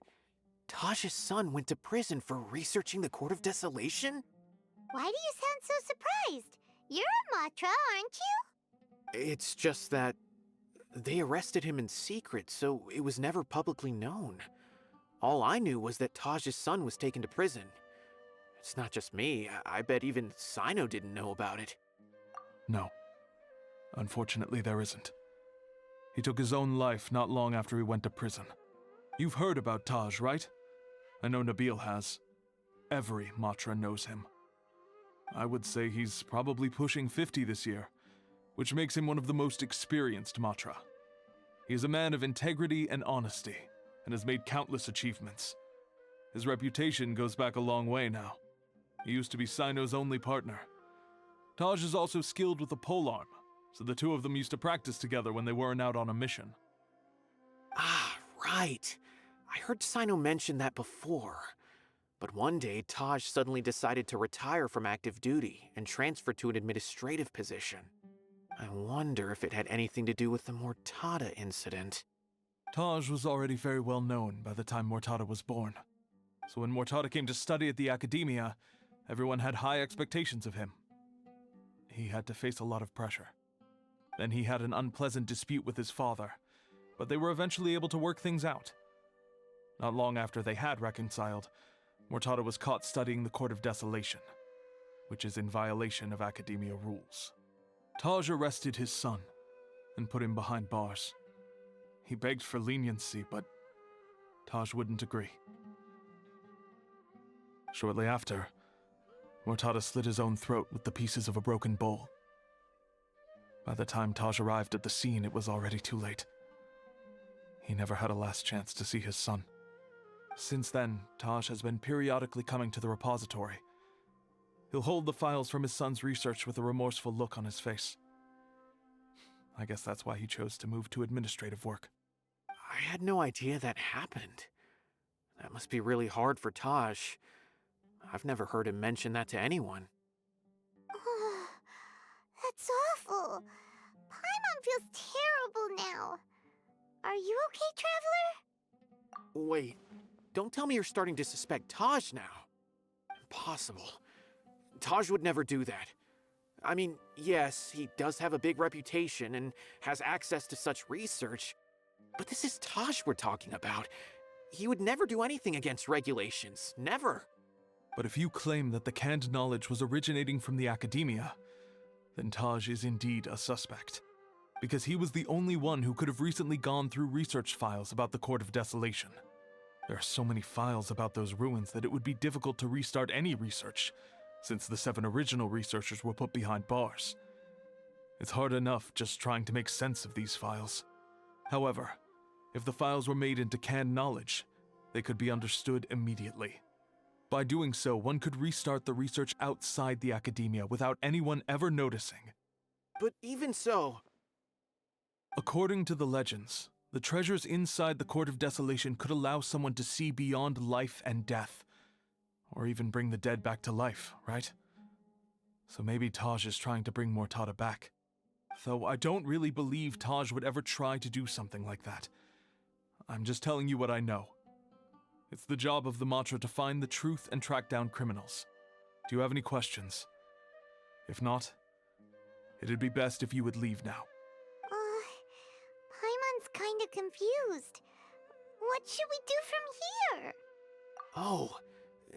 Taj's son went to prison for researching the Court of Desolation? Why do you sound so surprised? You're a Matra, aren't you? It's just that they arrested him in secret, so it was never publicly known. All I knew was that Taj's son was taken to prison. It's not just me. I bet even Cyno didn't know about it. No. Unfortunately, there isn't. He took his own life not long after he went to prison. You've heard about Taj, right? I know Nabil has. Every Matra knows him. I would say he's probably pushing 50 this year, which makes him one of the most experienced Matra. He is a man of integrity and honesty, and has made countless achievements. His reputation goes back a long way now. He used to be Cyno's only partner. Taj is also skilled with the polearm, so the two of them used to practice together when they weren't out on a mission. Ah, right. I heard Cyno mention that before. But one day, Taj suddenly decided to retire from active duty and transfer to an administrative position. I wonder if it had anything to do with the Mortada incident. Taj was already very well known by the time Mortada was born. So when Mortada came to study at the academia, everyone had high expectations of him. He had to face a lot of pressure. Then he had an unpleasant dispute with his father, but they were eventually able to work things out. Not long after they had reconciled, Mortada was caught studying the Court of Desolation, which is in violation of academia rules. Taj arrested his son and put him behind bars. He begged for leniency, but Taj wouldn't agree. Shortly after, Mortada slit his own throat with the pieces of a broken bowl. By the time Taj arrived at the scene, it was already too late. He never had a last chance to see his son. Since then, Taj has been periodically coming to the repository. He'll hold the files from his son's research with a remorseful look on his face. I guess that's why he chose to move to administrative work. I had no idea that happened. That must be really hard for Taj. I've never heard him mention that to anyone. That's awful. Paimon feels terrible now. Are you okay, Traveler? Wait, don't tell me you're starting to suspect Taj now. Impossible. Taj would never do that. I mean, yes, he does have a big reputation and has access to such research, but this is Taj we're talking about. He would never do anything against regulations. Never. But if you claim that the canned knowledge was originating from the academia, then Taj is indeed a suspect. Because he was the only one who could have recently gone through research files about the Court of Desolation. There are so many files about those ruins that it would be difficult to restart any research, since the 7 original researchers were put behind bars. It's hard enough just trying to make sense of these files. However, if the files were made into canned knowledge, they could be understood immediately. By doing so, one could restart the research outside the academia without anyone ever noticing. But even so... According to the legends, the treasures inside the Court of Desolation could allow someone to see beyond life and death, or even bring the dead back to life, right? So maybe Taj is trying to bring Mortada back. Though I don't really believe Taj would ever try to do something like that. I'm just telling you what I know. It's the job of the Matra to find the truth and track down criminals. Do you have any questions? If not, it'd be best if you would leave now. Paimon's kinda confused. What should we do from here? Oh,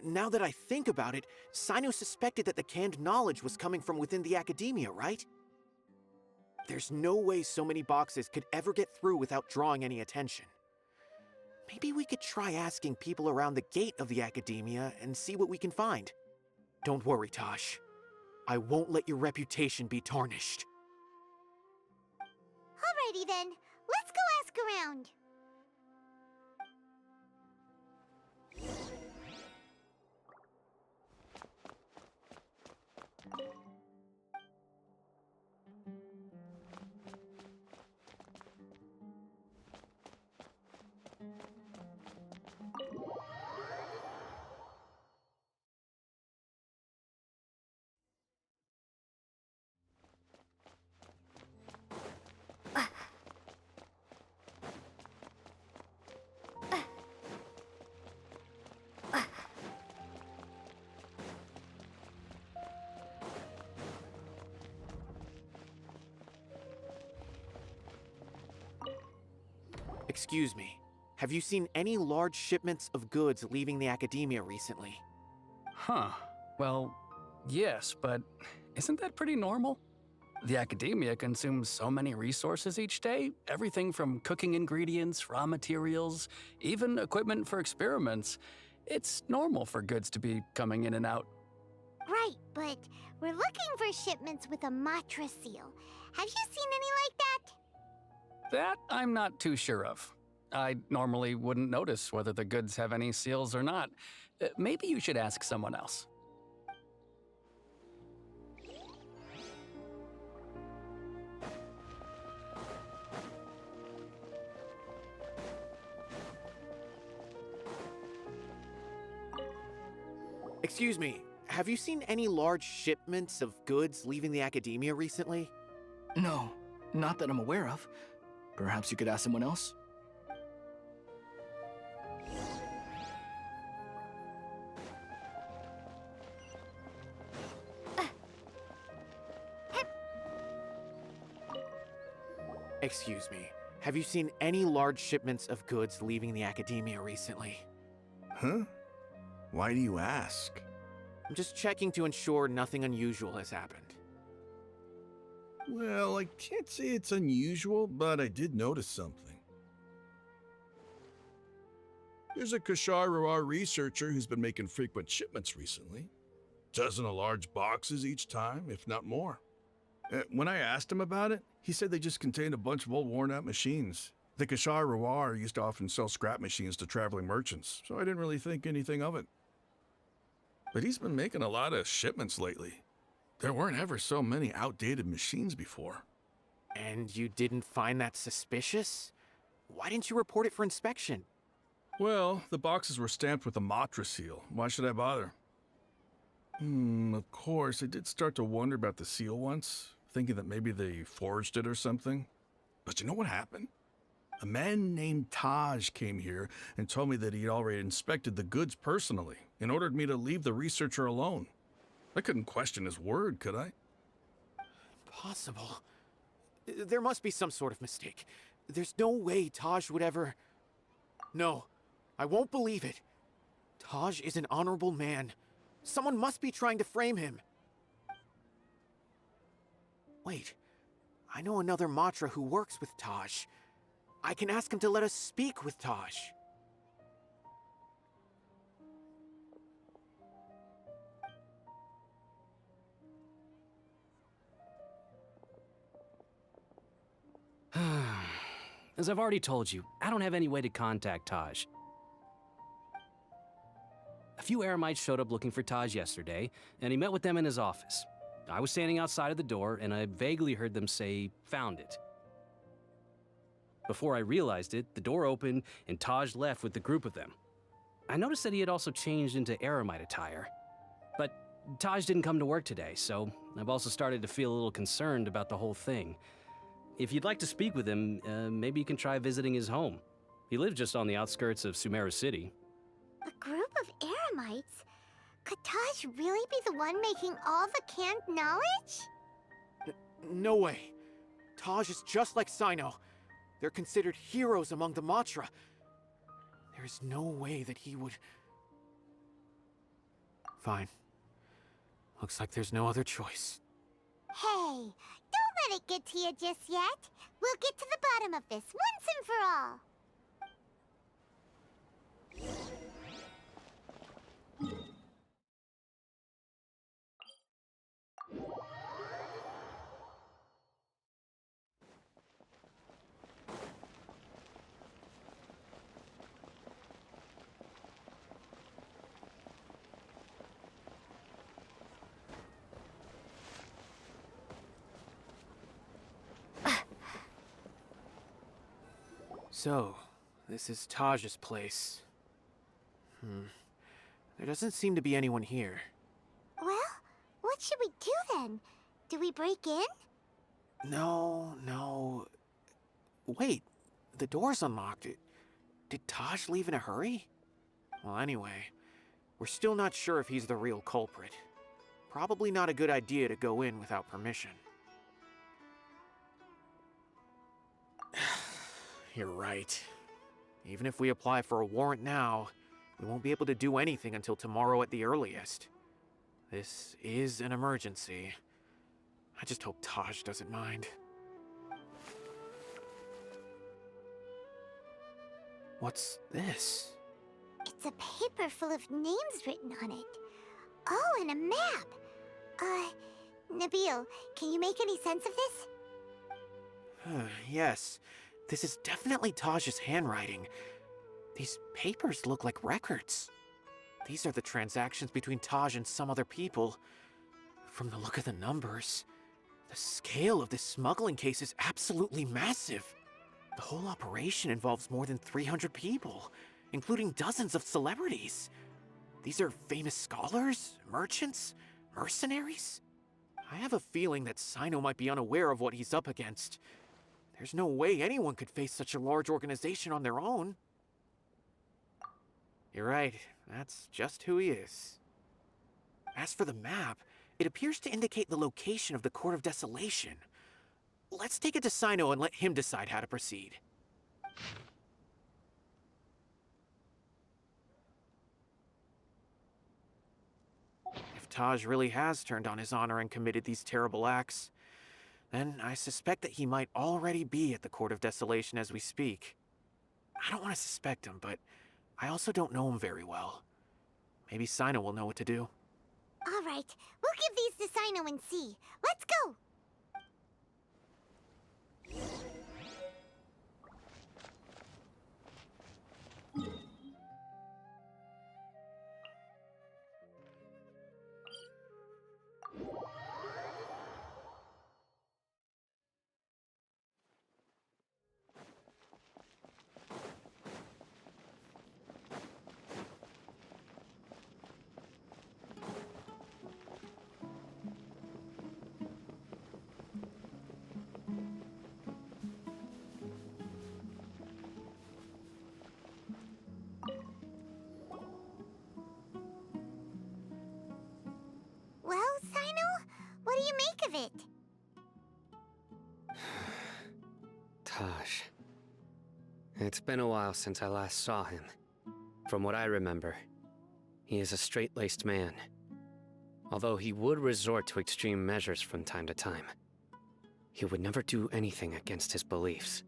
now that I think about it, Cyno suspected that the canned knowledge was coming from within the academia, right? There's no way so many boxes could ever get through without drawing any attention. Maybe we could try asking people around the gate of the academia and see what we can find. Don't worry, Taj. I won't let your reputation be tarnished. Alrighty then, let's go ask around. Excuse me, have you seen any large shipments of goods leaving the academia recently? Huh. Well, yes, but isn't that pretty normal? The academia consumes so many resources each day, everything from cooking ingredients, raw materials, even equipment for experiments. It's normal for goods to be coming in and out. Right, but we're looking for shipments with a Matra seal. Have you seen any like that? That I'm not too sure of. I normally wouldn't notice whether the goods have any seals or not. Maybe you should ask someone else. Excuse me, have you seen any large shipments of goods leaving the academia recently? No, not that I'm aware of. Perhaps you could ask someone else? Excuse me, have you seen any large shipments of goods leaving the academia recently? Huh? Why do you ask? I'm just checking to ensure nothing unusual has happened. Well, I can't say it's unusual, but I did notice something. There's a Kashar researcher who's been making frequent shipments recently. Dozen of large boxes each time, if not more. When I asked him about it, he said they just contained a bunch of old worn-out machines. The Kashar used to often sell scrap machines to traveling merchants, so I didn't really think anything of it. But he's been making a lot of shipments lately. There weren't ever so many outdated machines before. And you didn't find that suspicious? Why didn't you report it for inspection? Well, the boxes were stamped with a Matra seal. Why should I bother? Of course, I did start to wonder about the seal once, thinking that maybe they forged it or something. But you know what happened? A man named Taj came here and told me that he'd already inspected the goods personally and ordered me to leave the researcher alone. I couldn't question his word, could I? Impossible. There must be some sort of mistake. There's no way Taj would ever... No, I won't believe it. Taj is an honorable man. Someone must be trying to frame him. Wait, I know another Matra who works with Taj. I can ask him to let us speak with Taj. As I've already told you, I don't have any way to contact Taj. A few Eremites showed up looking for Taj yesterday, and he met with them in his office. I was standing outside of the door, and I vaguely heard them say, "Found it." Before I realized it, the door opened, and Taj left with the group of them. I noticed that he had also changed into Eremite attire. But Taj didn't come to work today, so I've also started to feel a little concerned about the whole thing. If you'd like to speak with him, maybe you can try visiting his home. He lives just on the outskirts of Sumeru City. A group of Eremites? Could Taj really be the one making all the canned knowledge? No way. Taj is just like Cyno. They're considered heroes among the Matra. There's no way that he would... Fine. Looks like there's no other choice. Hey, don't let it get to you just yet. We'll get to the bottom of this once and for all. So, this is Taj's place. There doesn't seem to be anyone here. Well, what should we do then? Do we break in? No. Wait, the door's unlocked. Did Taj leave in a hurry? Well, anyway, we're still not sure if he's the real culprit. Probably not a good idea to go in without permission. You're right. Even if we apply for a warrant now, we won't be able to do anything until tomorrow at the earliest. This is an emergency. I just hope Taj doesn't mind. What's this? It's a paper full of names written on it. Oh, and a map. Nabil, can you make any sense of this? Yes, this is definitely Taj's handwriting. These papers look like records. These are the transactions between Taj and some other people. From the look of the numbers, the scale of this smuggling case is absolutely massive. The whole operation involves more than 300 people, including dozens of celebrities. These are famous scholars, merchants, mercenaries. I have a feeling that Cyno might be unaware of what he's up against. There's no way anyone could face such a large organization on their own. You're right, that's just who he is. As for the map, it appears to indicate the location of the Court of Desolation. Let's take it to Cyno and let him decide how to proceed. If Taj really has turned on his honor and committed these terrible acts, then I suspect that he might already be at the Court of Desolation as we speak. I don't want to suspect him, but I also don't know him very well. Maybe Cyno will know what to do. All right, we'll give these to Cyno and see. Let's go! Well, Cyno, what do you make of it? Taj. It's been a while since I last saw him. From what I remember, he is a straight-laced man. Although he would resort to extreme measures from time to time. He would never do anything against his beliefs.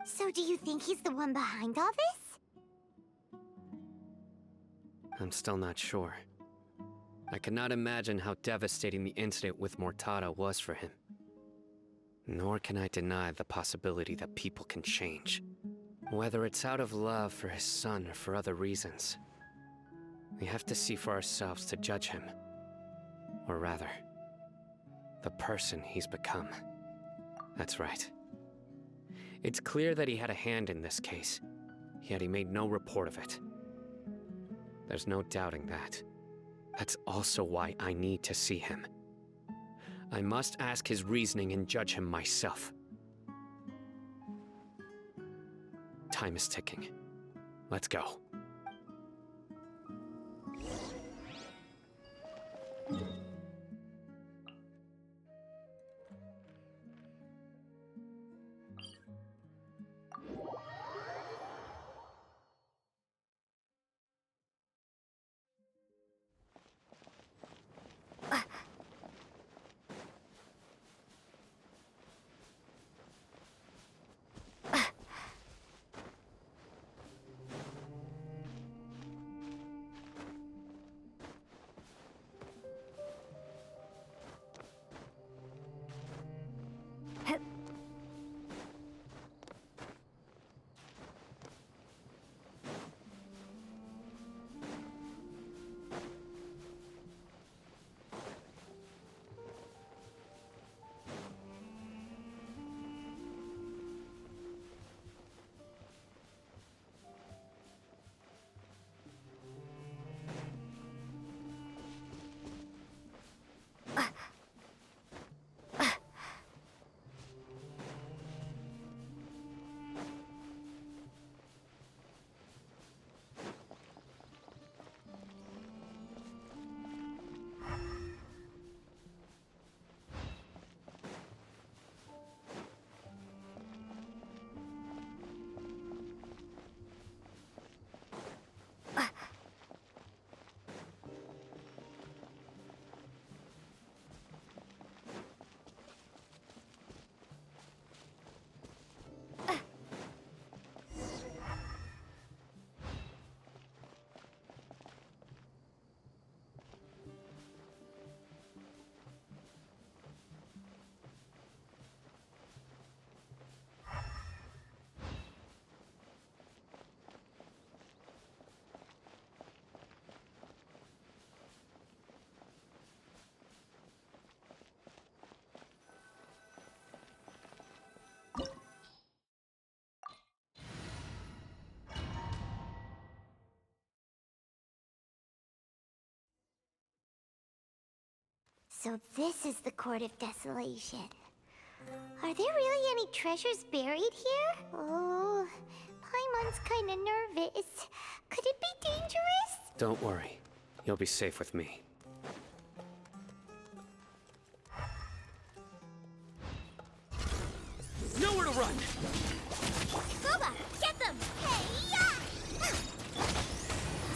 So do you think he's the one behind all this? I'm still not sure. I cannot imagine how devastating the incident with Mortada was for him. Nor can I deny the possibility that people can change. Whether it's out of love for his son or for other reasons. We have to see for ourselves to judge him. Or rather, the person he's become. That's right. It's clear that he had a hand in this case, yet he made no report of it. There's no doubting that. That's also why I need to see him. I must ask his reasoning and judge him myself. Time is ticking. Let's go. So this is the Court of Desolation. Are there really any treasures buried here? Oh, Paimon's kinda nervous. Could it be dangerous? Don't worry. You'll be safe with me. Nowhere to run! Boba, get them! Hey-ya!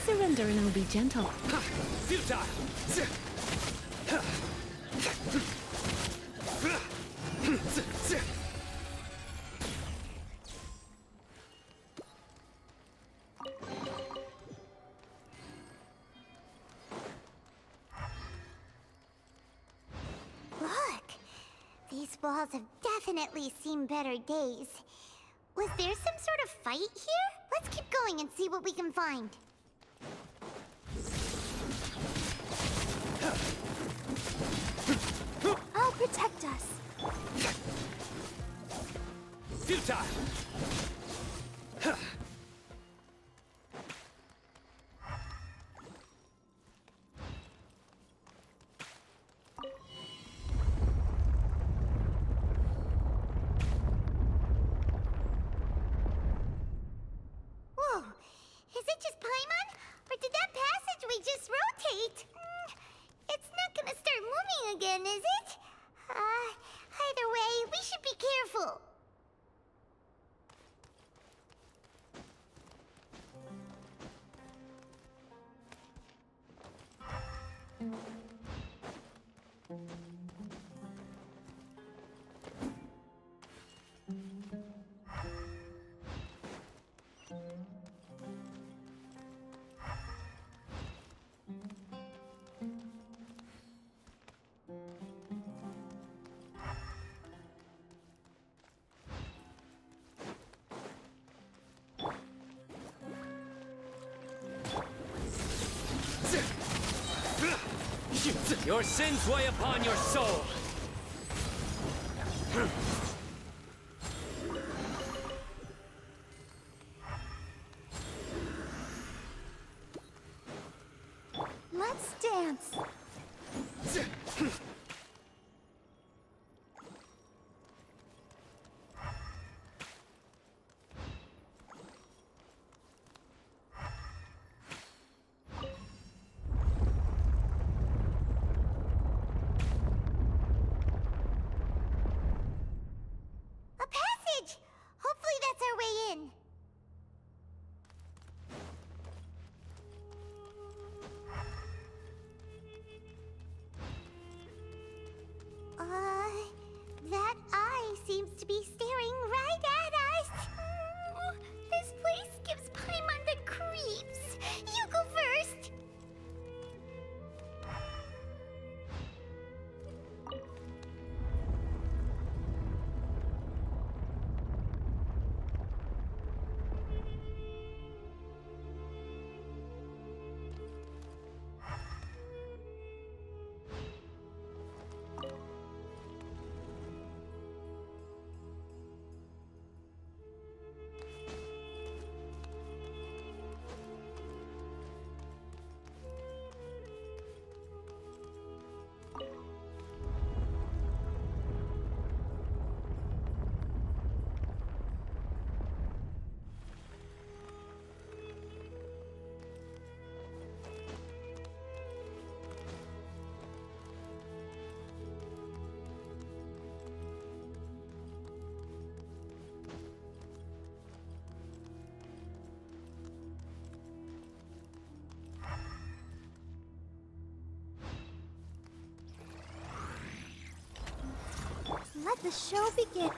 Surrender and I'll be gentle. Futile! Look! These walls have definitely seen better days. Was there some sort of fight here? Let's keep going and see what we can find. I'll protect us. Futile! Whoa! Is it just Paimon? Or did that passageway just rotate? It's not gonna start moving again, is it? Either way, we should be careful. Your sins weigh upon your soul. Let's dance. A passage! Hopefully that's our way in. That eye seems to be staring right at us. This place gives Paimon the creeps. You go first. Let the show begin.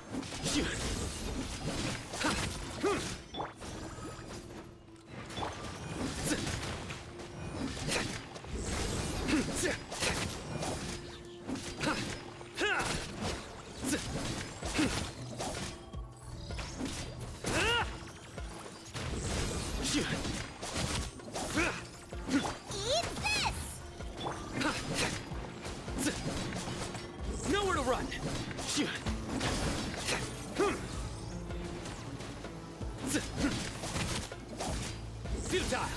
Nowhere to run. Futile.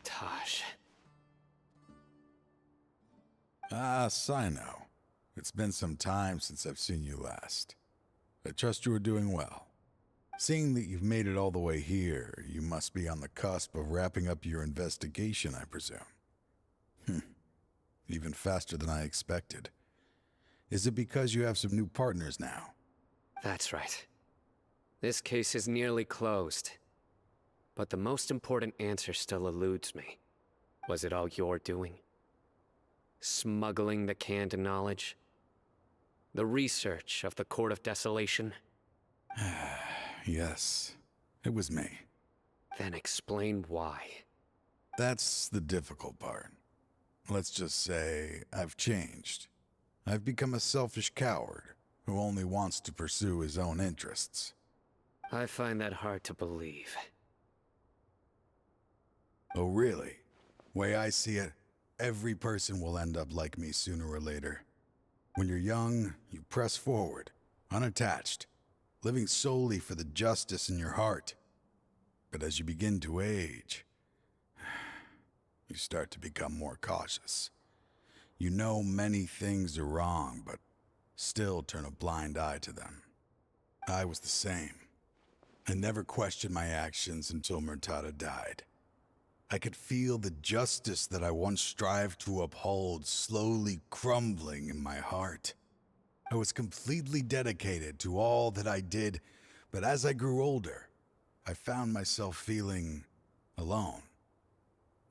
Taj. Ah, Cyno. It's been some time since I've seen you last. I trust you are doing well. Seeing that you've made it all the way here, you must be on the cusp of wrapping up your investigation, I presume. Even faster than I expected. Is it because you have some new partners now? That's right. This case is nearly closed. But the most important answer still eludes me. Was it all your doing? Smuggling the canned knowledge? The research of the Court of Desolation? Yes, it was me. Then explain why. That's the difficult part. Let's just say I've changed. I've become a selfish coward who only wants to pursue his own interests. I find that hard to believe. Oh, really? Way I see it, every person will end up like me sooner or later. When you're young, you press forward, unattached, living solely for the justice in your heart. But as you begin to age, you start to become more cautious. You know many things are wrong, but still turn a blind eye to them. I was the same. I never questioned my actions until Murtada died. I could feel the justice that I once strived to uphold slowly crumbling in my heart. I was completely dedicated to all that I did, but as I grew older, I found myself feeling alone,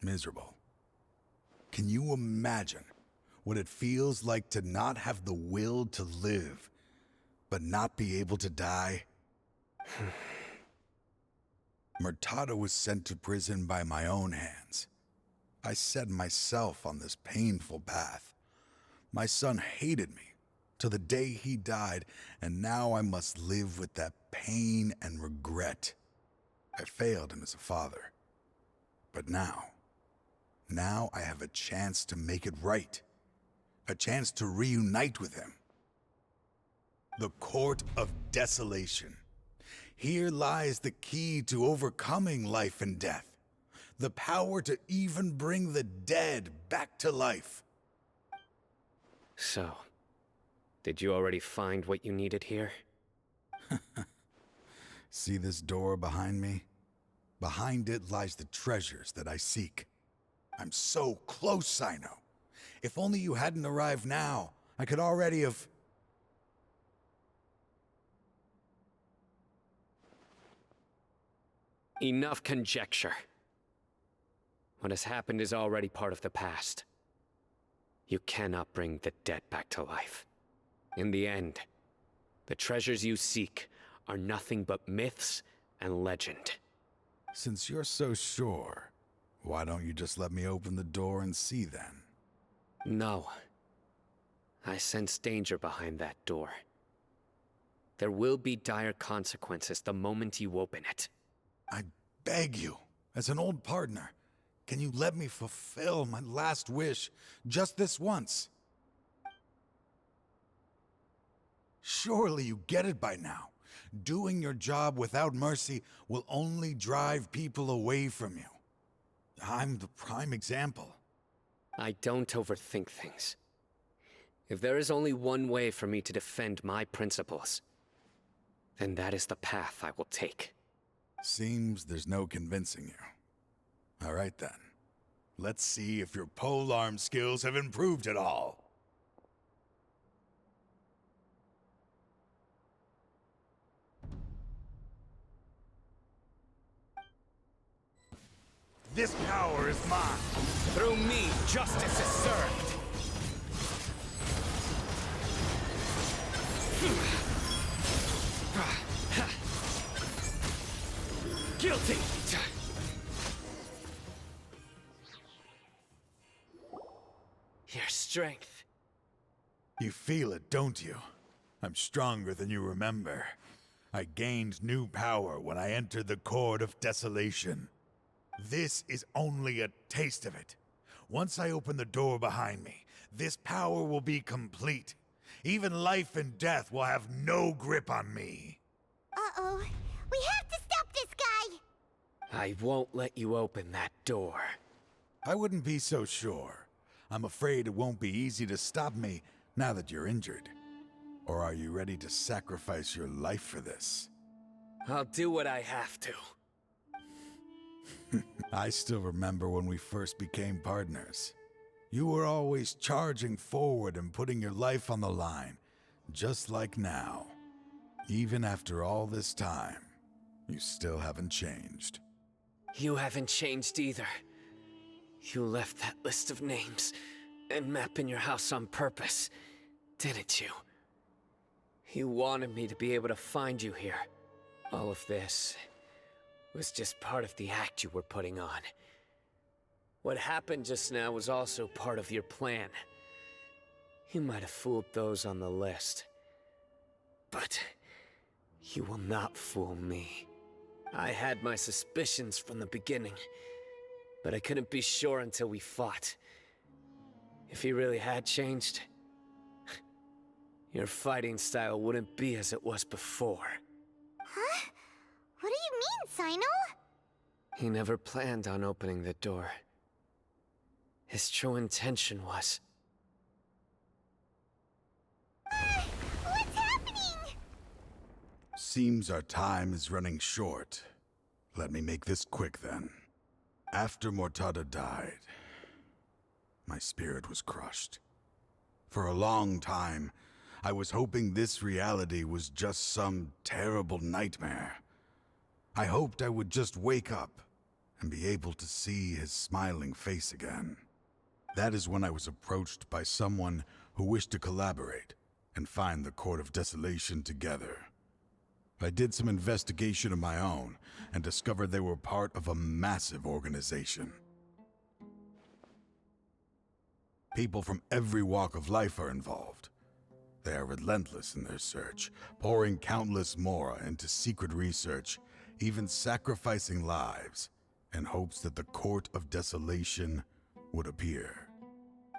miserable. Can you imagine what it feels like to not have the will to live, but not be able to die? Murtada was sent to prison by my own hands. I set myself on this painful path. My son hated me till the day he died, and now I must live with that pain and regret. I failed him as a father. But now I have a chance to make it right. A chance to reunite with him. The Court of Desolation. Here lies the key to overcoming life and death. The power to even bring the dead back to life. So, did you already find what you needed here? See this door behind me? Behind it lies the treasures that I seek. I'm so close, Cyno. If only you hadn't arrived now, I could already have... Enough conjecture. What has happened is already part of the past. You cannot bring the dead back to life. In the end, the treasures you seek are nothing but myths and legend. Since you're so sure, why don't you just let me open the door and see then? No. I sense danger behind that door. There will be dire consequences the moment you open it. I beg you, as an old partner, can you let me fulfill my last wish just this once? Surely you get it by now. Doing your job without mercy will only drive people away from you. I'm the prime example. I don't overthink things. If there is only one way for me to defend my principles, then that is the path I will take. Seems there's no convincing you. All right then. Let's see if your polearm skills have improved at all. This power is mine. Through me, justice is served. Guilty! Your strength. You feel it, don't you? I'm stronger than you remember. I gained new power when I entered the Court of Desolation. This is only a taste of it. Once I open the door behind me, this power will be complete. Even life and death will have no grip on me. Uh-oh. We have to stop this guy! I won't let you open that door. I wouldn't be so sure. I'm afraid it won't be easy to stop me now that you're injured. Or are you ready to sacrifice your life for this? I'll do what I have to. I still remember when we first became partners. You were always charging forward and putting your life on the line, just like now. Even after all this time, you still haven't changed. You haven't changed either. You left that list of names and map in your house on purpose, didn't you? You wanted me to be able to find you here. All of this was just part of the act you were putting on. What happened just now was also part of your plan. You might have fooled those on the list, but you will not fool me. I had my suspicions from the beginning, but I couldn't be sure until we fought. If he really had changed, your fighting style wouldn't be as it was before. Huh? What do you mean, Cyno? He never planned on opening the door. His true intention was... What's happening? Seems our time is running short. Let me make this quick then. After Murtada died, my spirit was crushed. For a long time, I was hoping this reality was just some terrible nightmare. I hoped I would just wake up and be able to see his smiling face again. That is when I was approached by someone who wished to collaborate and find the Court of Desolation together. I did some investigation of my own and discovered they were part of a massive organization. People from every walk of life are involved. They are relentless in their search, pouring countless mora into secret research, even sacrificing lives in hopes that the Court of Desolation would appear.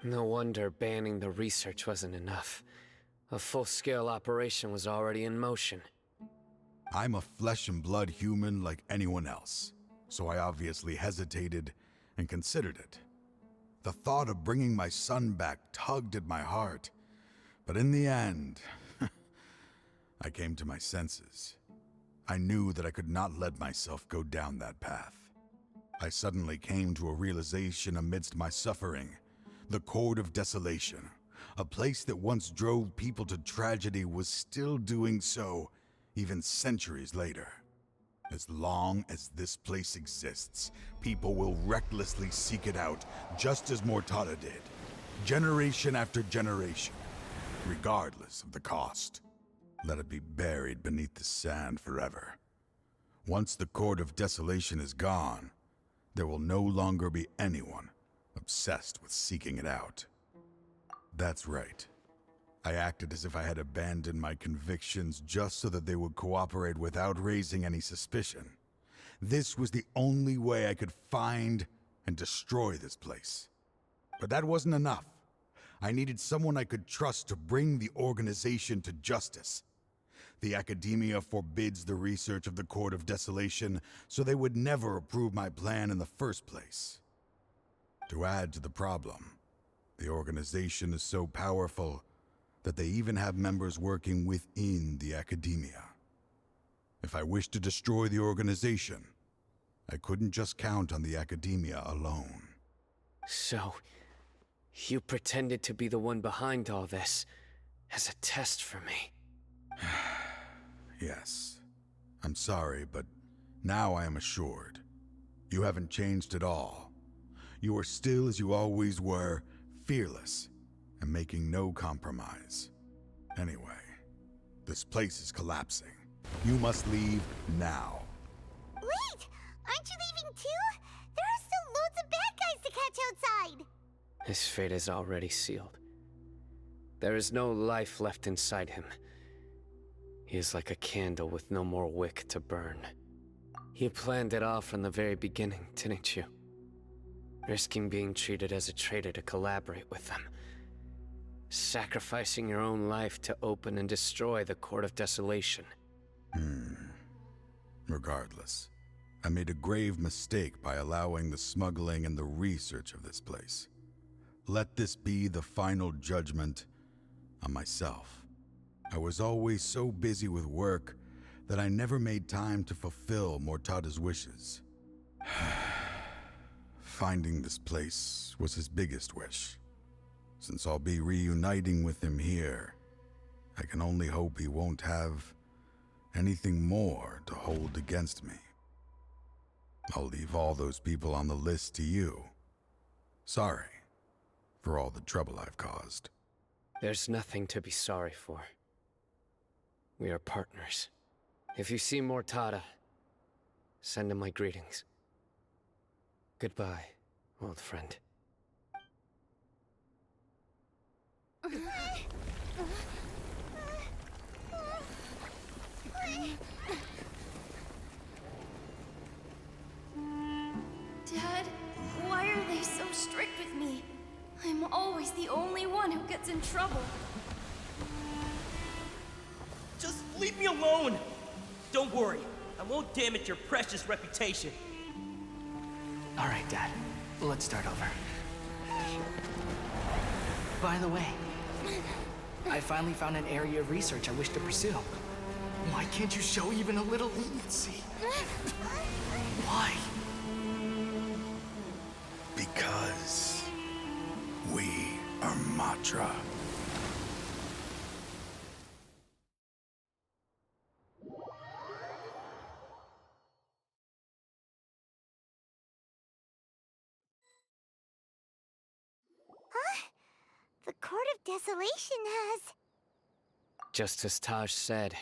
No wonder banning the research wasn't enough. A full-scale operation was already in motion. I'm a flesh and blood human like anyone else, so I obviously hesitated and considered it. The thought of bringing my son back tugged at my heart, but in the end, I came to my senses. I knew that I could not let myself go down that path. I suddenly came to a realization amidst my suffering. The Court of Desolation, a place that once drove people to tragedy, was still doing so even centuries later. As long as this place exists, people will recklessly seek it out, just as Mortada did, generation after generation, regardless of the cost. Let it be buried beneath the sand forever. Once the Court of Desolation is gone, there will no longer be anyone obsessed with seeking it out. That's right. I acted as if I had abandoned my convictions just so that they would cooperate without raising any suspicion. This was the only way I could find and destroy this place. But that wasn't enough. I needed someone I could trust to bring the organization to justice. The Academia forbids the research of the Court of Desolation, so they would never approve my plan in the first place. To add to the problem, the organization is so powerful that they even have members working within the Academia. If I wished to destroy the organization, I couldn't just count on the Academia alone. So, you pretended to be the one behind all this, as a test for me. Yes. I'm sorry, but now I am assured. You haven't changed at all. You are still as you always were, fearless, and making no compromise. Anyway, this place is collapsing. You must leave now. Wait! Aren't you leaving too? There are still loads of bad guys to catch outside! His fate is already sealed. There is no life left inside him. He is like a candle with no more wick to burn. You planned it all from the very beginning, didn't you? Risking being treated as a traitor to collaborate with them. Sacrificing your own life to open and destroy the Court of Desolation. Regardless, I made a grave mistake by allowing the smuggling and the research of this place. Let this be the final judgment on myself. I was always so busy with work that I never made time to fulfill Mortada's wishes. Finding this place was his biggest wish. Since I'll be reuniting with him here, I can only hope he won't have anything more to hold against me. I'll leave all those people on the list to you. Sorry for all the trouble I've caused. There's nothing to be sorry for. We are partners. If you see Mortada, send him my greetings. Goodbye, old friend. Dad, why are they so strict with me? I'm always the only one who gets in trouble. Just leave me alone! Don't worry, I won't damage your precious reputation. All right, Dad. Let's start over. By the way, I finally found an area of research I wish to pursue. Why can't you show even a little leniency? Why? Because we are Matra. The Court of Desolation has... Just as Taj said,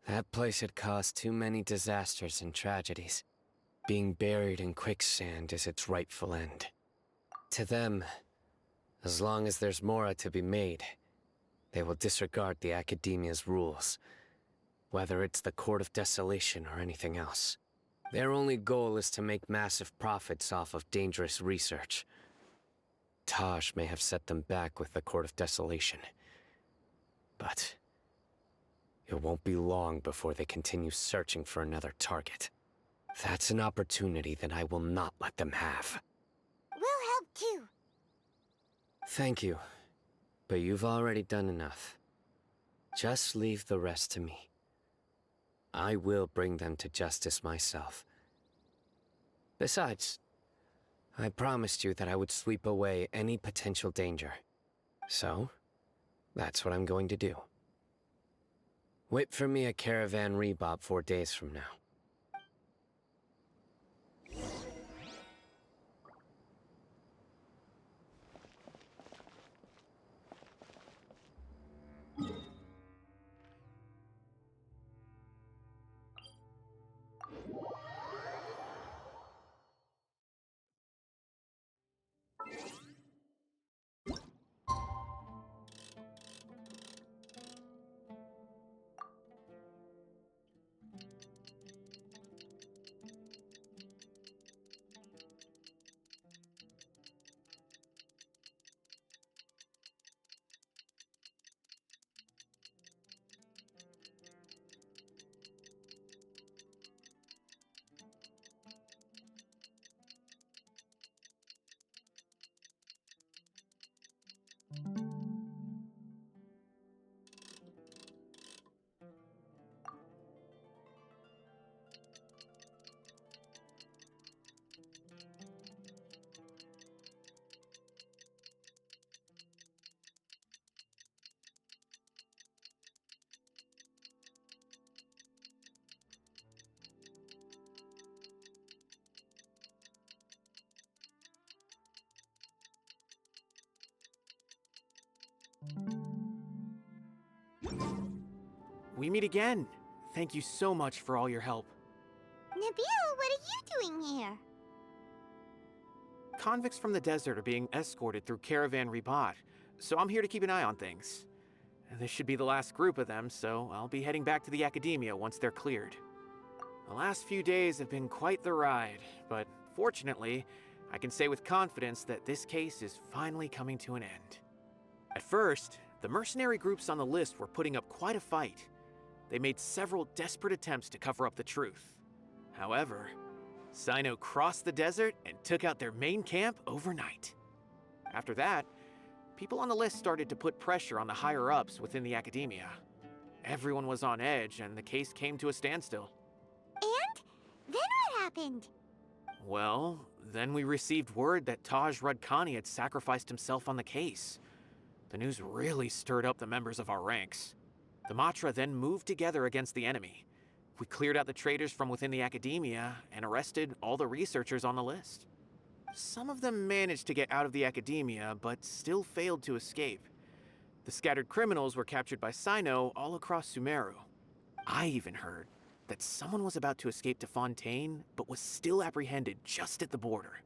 that place had caused too many disasters and tragedies. Being buried in quicksand is its rightful end. To them, as long as there's Mora to be made, they will disregard the Academia's rules, whether it's the Court of Desolation or anything else. Their only goal is to make massive profits off of dangerous research. Taj may have set them back with the Court of Desolation, but it won't be long before they continue searching for another target. That's an opportunity that I will not let them have. We'll help too. Thank you, but you've already done enough. Just leave the rest to me. I will bring them to justice myself. Besides, I promised you that I would sweep away any potential danger. So, that's what I'm going to do. Wait for me at Caravan Rebop 4 days from now. We meet again. Thank you so much for all your help. Nabil, what are you doing here? Convicts from the desert are being escorted through Caravan Rebot, so I'm here to keep an eye on things. This should be the last group of them, so I'll be heading back to the Academia once they're cleared. The last few days have been quite the ride, but fortunately, I can say with confidence that this case is finally coming to an end. At first, the mercenary groups on the list were putting up quite a fight. They made several desperate attempts to cover up the truth. However, Cyno crossed the desert and took out their main camp overnight. After that, people on the list started to put pressure on the higher-ups within the Academia. Everyone was on edge, and the case came to a standstill. And? Then what happened? Well, then we received word that Taj Rudkani had sacrificed himself on the case. The news really stirred up the members of our ranks. The Matra then moved together against the enemy. We cleared out the traitors from within the Academia and arrested all the researchers on the list. Some of them managed to get out of the Academia, but still failed to escape. The scattered criminals were captured by Cyno all across Sumeru. I even heard that someone was about to escape to Fontaine, but was still apprehended just at the border.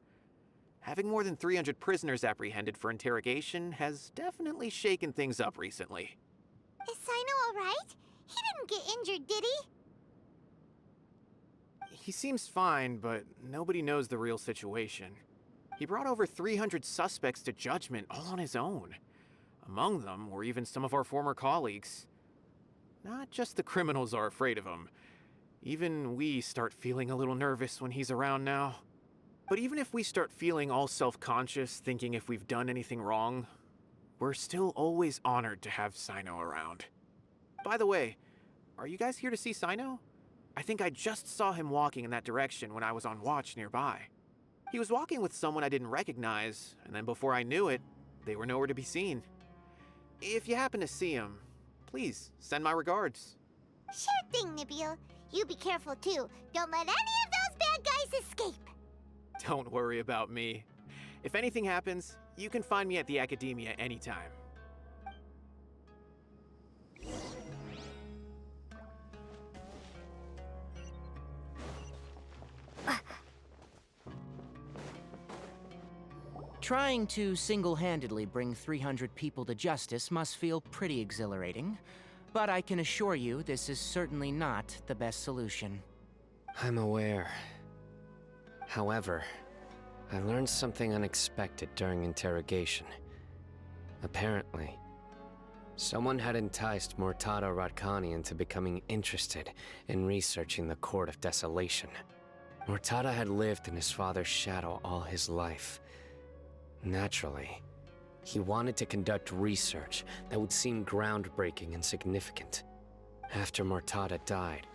Having more than 300 prisoners apprehended for interrogation has definitely shaken things up recently. Is Cyno alright? He didn't get injured, did he? He seems fine, but nobody knows the real situation. He brought over 300 suspects to judgment all on his own. Among them were even some of our former colleagues. Not just the criminals are afraid of him. Even we start feeling a little nervous when he's around now. But even if we start feeling all self-conscious, thinking if we've done anything wrong, we're still always honored to have Cyno around. By the way, are you guys here to see Cyno? I think I just saw him walking in that direction when I was on watch nearby. He was walking with someone I didn't recognize, and then before I knew it, they were nowhere to be seen. If you happen to see him, please send my regards. Sure thing, Nabil. You be careful too. Don't let any of those bad guys escape. Don't worry about me. If anything happens, You can find me at the Academia anytime. Trying to single-handedly bring 300 people to justice must feel pretty exhilarating, but I can assure you this is certainly not the best solution. I'm aware. However, I learned something unexpected during interrogation. Apparently, someone had enticed Mortada Radkani into becoming interested in researching the Court of Desolation. Mortada had lived in his father's shadow all his life. Naturally, he wanted to conduct research that would seem groundbreaking and significant. After Mortada died,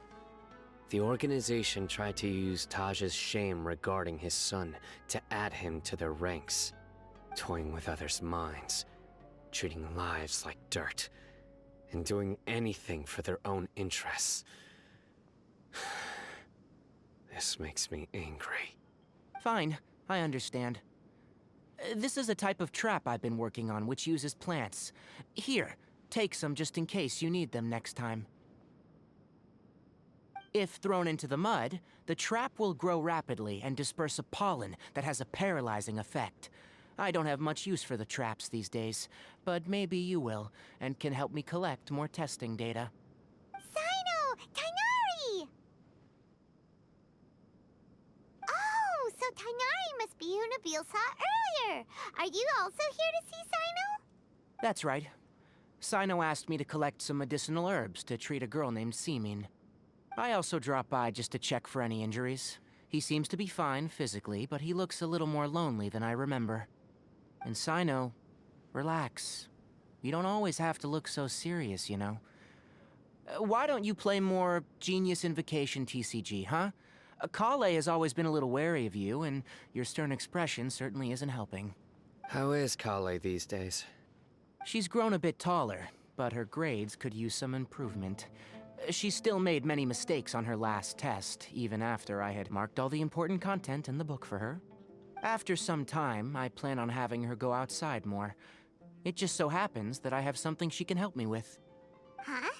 the organization tried to use Taj's shame regarding his son to add him to their ranks, toying with others' minds, treating lives like dirt, and doing anything for their own interests. This makes me angry. Fine, I understand. This is a type of trap I've been working on which uses plants. Here, take some just in case you need them next time. If thrown into the mud, the trap will grow rapidly and disperse a pollen that has a paralyzing effect. I don't have much use for the traps these days, but maybe you will, and can help me collect more testing data. Cyno! Tighnari! Oh, so Tighnari must be who Nabil saw earlier. Are you also here to see Cyno? That's right. Cyno asked me to collect some medicinal herbs to treat a girl named Semin. I also dropped by just to check for any injuries. He seems to be fine physically, but he looks a little more lonely than I remember. And Cyno, relax. You don't always have to look so serious, you know. Why don't you play more Genius Invocation TCG, huh? Kale has always been a little wary of you, and your stern expression certainly isn't helping. How is Kale these days? She's grown a bit taller, but her grades could use some improvement. She still made many mistakes on her last test, even after I had marked all the important content in the book for her. After some time, I plan on having her go outside more. It just so happens that I have something she can help me with. Huh?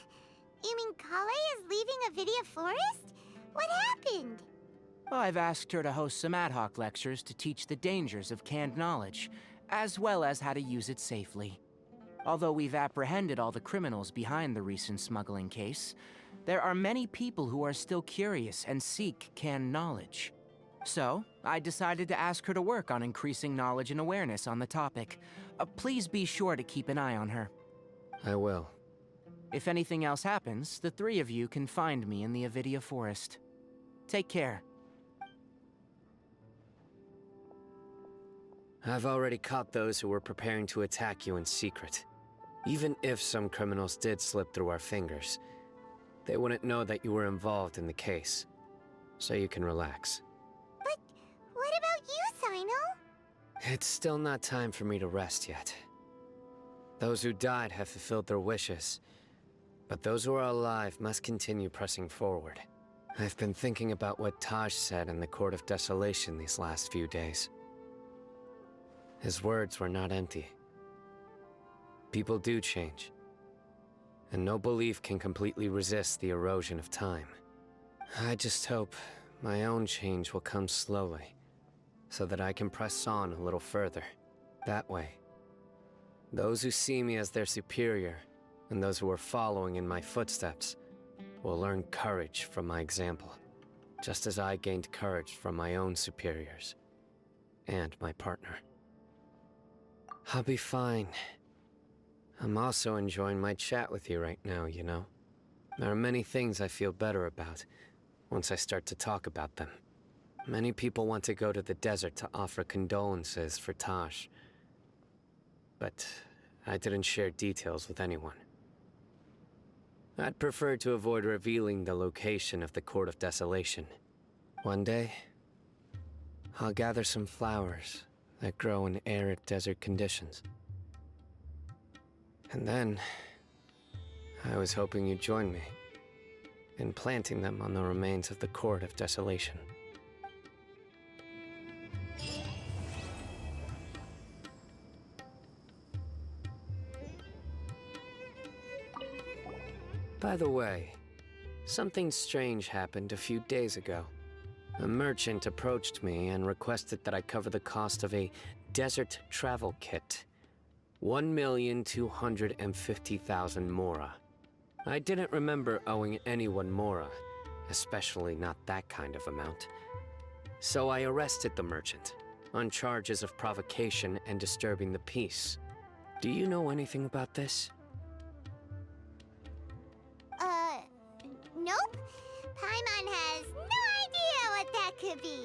You mean Kale is leaving Avidia Forest? What happened? I've asked her to host some ad hoc lectures to teach the dangers of canned knowledge, as well as how to use it safely. Although we've apprehended all the criminals behind the recent smuggling case, there are many people who are still curious and seek canned knowledge. So, I decided to ask her to work on increasing knowledge and awareness on the topic. Please be sure to keep an eye on her. I will. If anything else happens, the three of you can find me in the Avidia Forest. Take care. I've already caught those who were preparing to attack you in secret. Even if some criminals did slip through our fingers, they wouldn't know that you were involved in the case. So you can relax. But what about you, Cyno? It's still not time for me to rest yet. Those who died have fulfilled their wishes, but those who are alive must continue pressing forward. I've been thinking about what Taj said in the Court of Desolation these last few days. His words were not empty. People do change, and no belief can completely resist the erosion of time. I just hope my own change will come slowly, so that I can press on a little further. That way, those who see me as their superior, and those who are following in my footsteps, will learn courage from my example, just as I gained courage from my own superiors, and my partner. I'll be fine. I'm also enjoying my chat with you right now, you know? There are many things I feel better about once I start to talk about them. Many people want to go to the desert to offer condolences for Taj, but I didn't share details with anyone. I'd prefer to avoid revealing the location of the Court of Desolation. One day, I'll gather some flowers that grow in arid desert conditions. And then, I was hoping you'd join me in planting them on the remains of the Court of Desolation. By the way, something strange happened a few days ago. A merchant approached me and requested that I cover the cost of a desert travel kit. 1,250,000 mora. I didn't remember owing anyone mora, especially not that kind of amount. So I arrested the merchant, on charges of provocation and disturbing the peace. Do you know anything about this? Nope. Paimon has no idea what that could be.